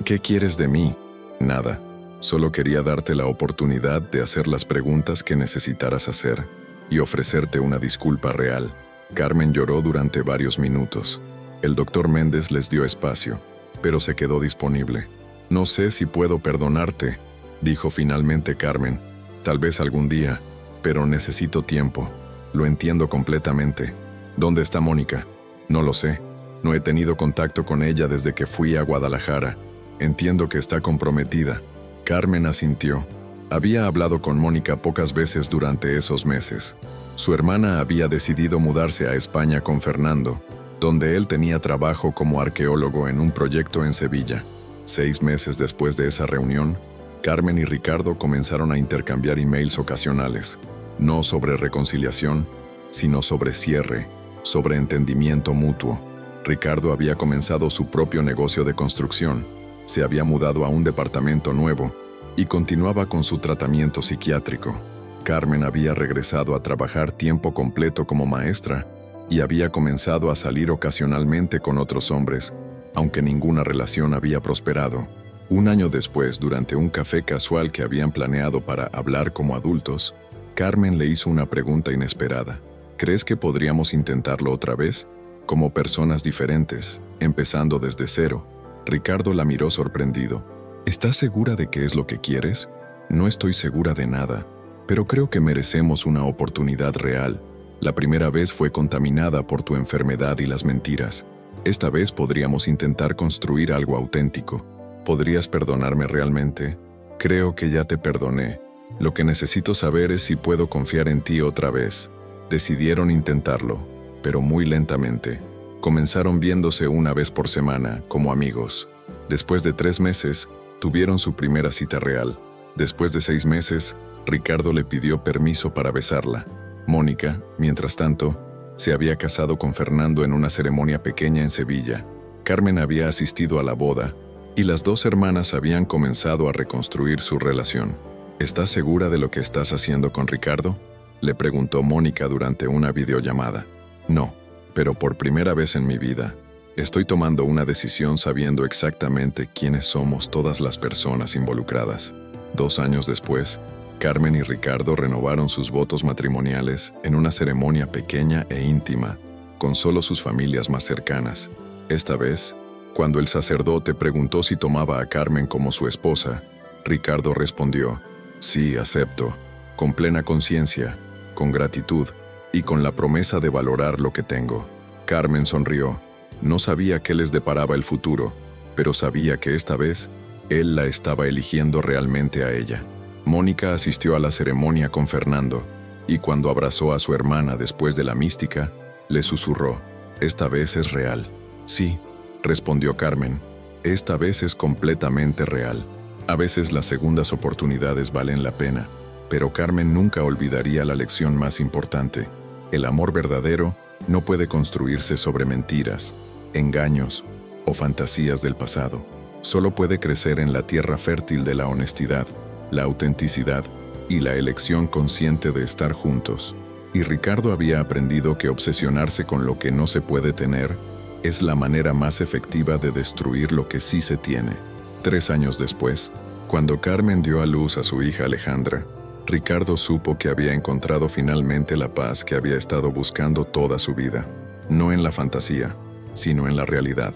¿Qué quieres de mí? Nada. Solo quería darte la oportunidad de hacer las preguntas que necesitaras hacer y ofrecerte una disculpa real. Carmen lloró durante varios minutos. El doctor Méndez les dio espacio, pero se quedó disponible. No sé si puedo perdonarte, dijo finalmente Carmen. Tal vez algún día, pero necesito tiempo. Lo entiendo completamente. ¿Dónde está Mónica? No lo sé. No he tenido contacto con ella desde que fui a Guadalajara. Entiendo que está comprometida. Carmen asintió. Había hablado con Mónica pocas veces durante esos meses. Su hermana había decidido mudarse a España con Fernando, donde él tenía trabajo como arqueólogo en un proyecto en Sevilla. 6 meses después de esa reunión, Carmen y Ricardo comenzaron a intercambiar emails ocasionales, no sobre reconciliación, sino sobre cierre, sobre entendimiento mutuo. Ricardo había comenzado su propio negocio de construcción, se había mudado a un departamento nuevo y continuaba con su tratamiento psiquiátrico. Carmen había regresado a trabajar tiempo completo como maestra y había comenzado a salir ocasionalmente con otros hombres, aunque ninguna relación había prosperado. Un año después, durante un café casual que habían planeado para hablar como adultos, Carmen le hizo una pregunta inesperada. ¿Crees que podríamos intentarlo otra vez? Como personas diferentes, empezando desde cero. Ricardo la miró sorprendido. ¿Estás segura de qué es lo que quieres? No estoy segura de nada, pero creo que merecemos una oportunidad real. La primera vez fue contaminada por tu enfermedad y las mentiras. Esta vez podríamos intentar construir algo auténtico. ¿Podrías perdonarme realmente? Creo que ya te perdoné. Lo que necesito saber es si puedo confiar en ti otra vez. Decidieron intentarlo, pero muy lentamente. Comenzaron viéndose una vez por semana, como amigos. Después de 3 meses, tuvieron su primera cita real. Después de 6 meses, Ricardo le pidió permiso para besarla. Mónica, mientras tanto, se había casado con Fernando en una ceremonia pequeña en Sevilla. Carmen había asistido a la boda, y las 2 hermanas habían comenzado a reconstruir su relación. ¿Estás segura de lo que estás haciendo con Ricardo?, le preguntó Mónica durante una videollamada. No, pero por primera vez en mi vida, estoy tomando una decisión sabiendo exactamente quiénes somos todas las personas involucradas. 2 años después, Carmen y Ricardo renovaron sus votos matrimoniales en una ceremonia pequeña e íntima, con solo sus familias más cercanas. Esta vez, cuando el sacerdote preguntó si tomaba a Carmen como su esposa, Ricardo respondió: sí, acepto, con plena conciencia, con gratitud y con la promesa de valorar lo que tengo. Carmen sonrió. No sabía qué les deparaba el futuro, pero sabía que esta vez él la estaba eligiendo realmente a ella. Mónica asistió a la ceremonia con Fernando, y cuando abrazó a su hermana después de la mística, le susurró: esta vez es real. Sí, respondió Carmen, esta vez es completamente real. A veces las segundas oportunidades valen la pena, pero Carmen nunca olvidaría la lección más importante. El amor verdadero no puede construirse sobre mentiras, engaños o fantasías del pasado. Solo puede crecer en la tierra fértil de la honestidad, la autenticidad y la elección consciente de estar juntos. Y Ricardo había aprendido que obsesionarse con lo que no se puede tener es la manera más efectiva de destruir lo que sí se tiene. 3 años después, cuando Carmen dio a luz a su hija Alejandra, Ricardo supo que había encontrado finalmente la paz que había estado buscando toda su vida. No en la fantasía, sino en la realidad.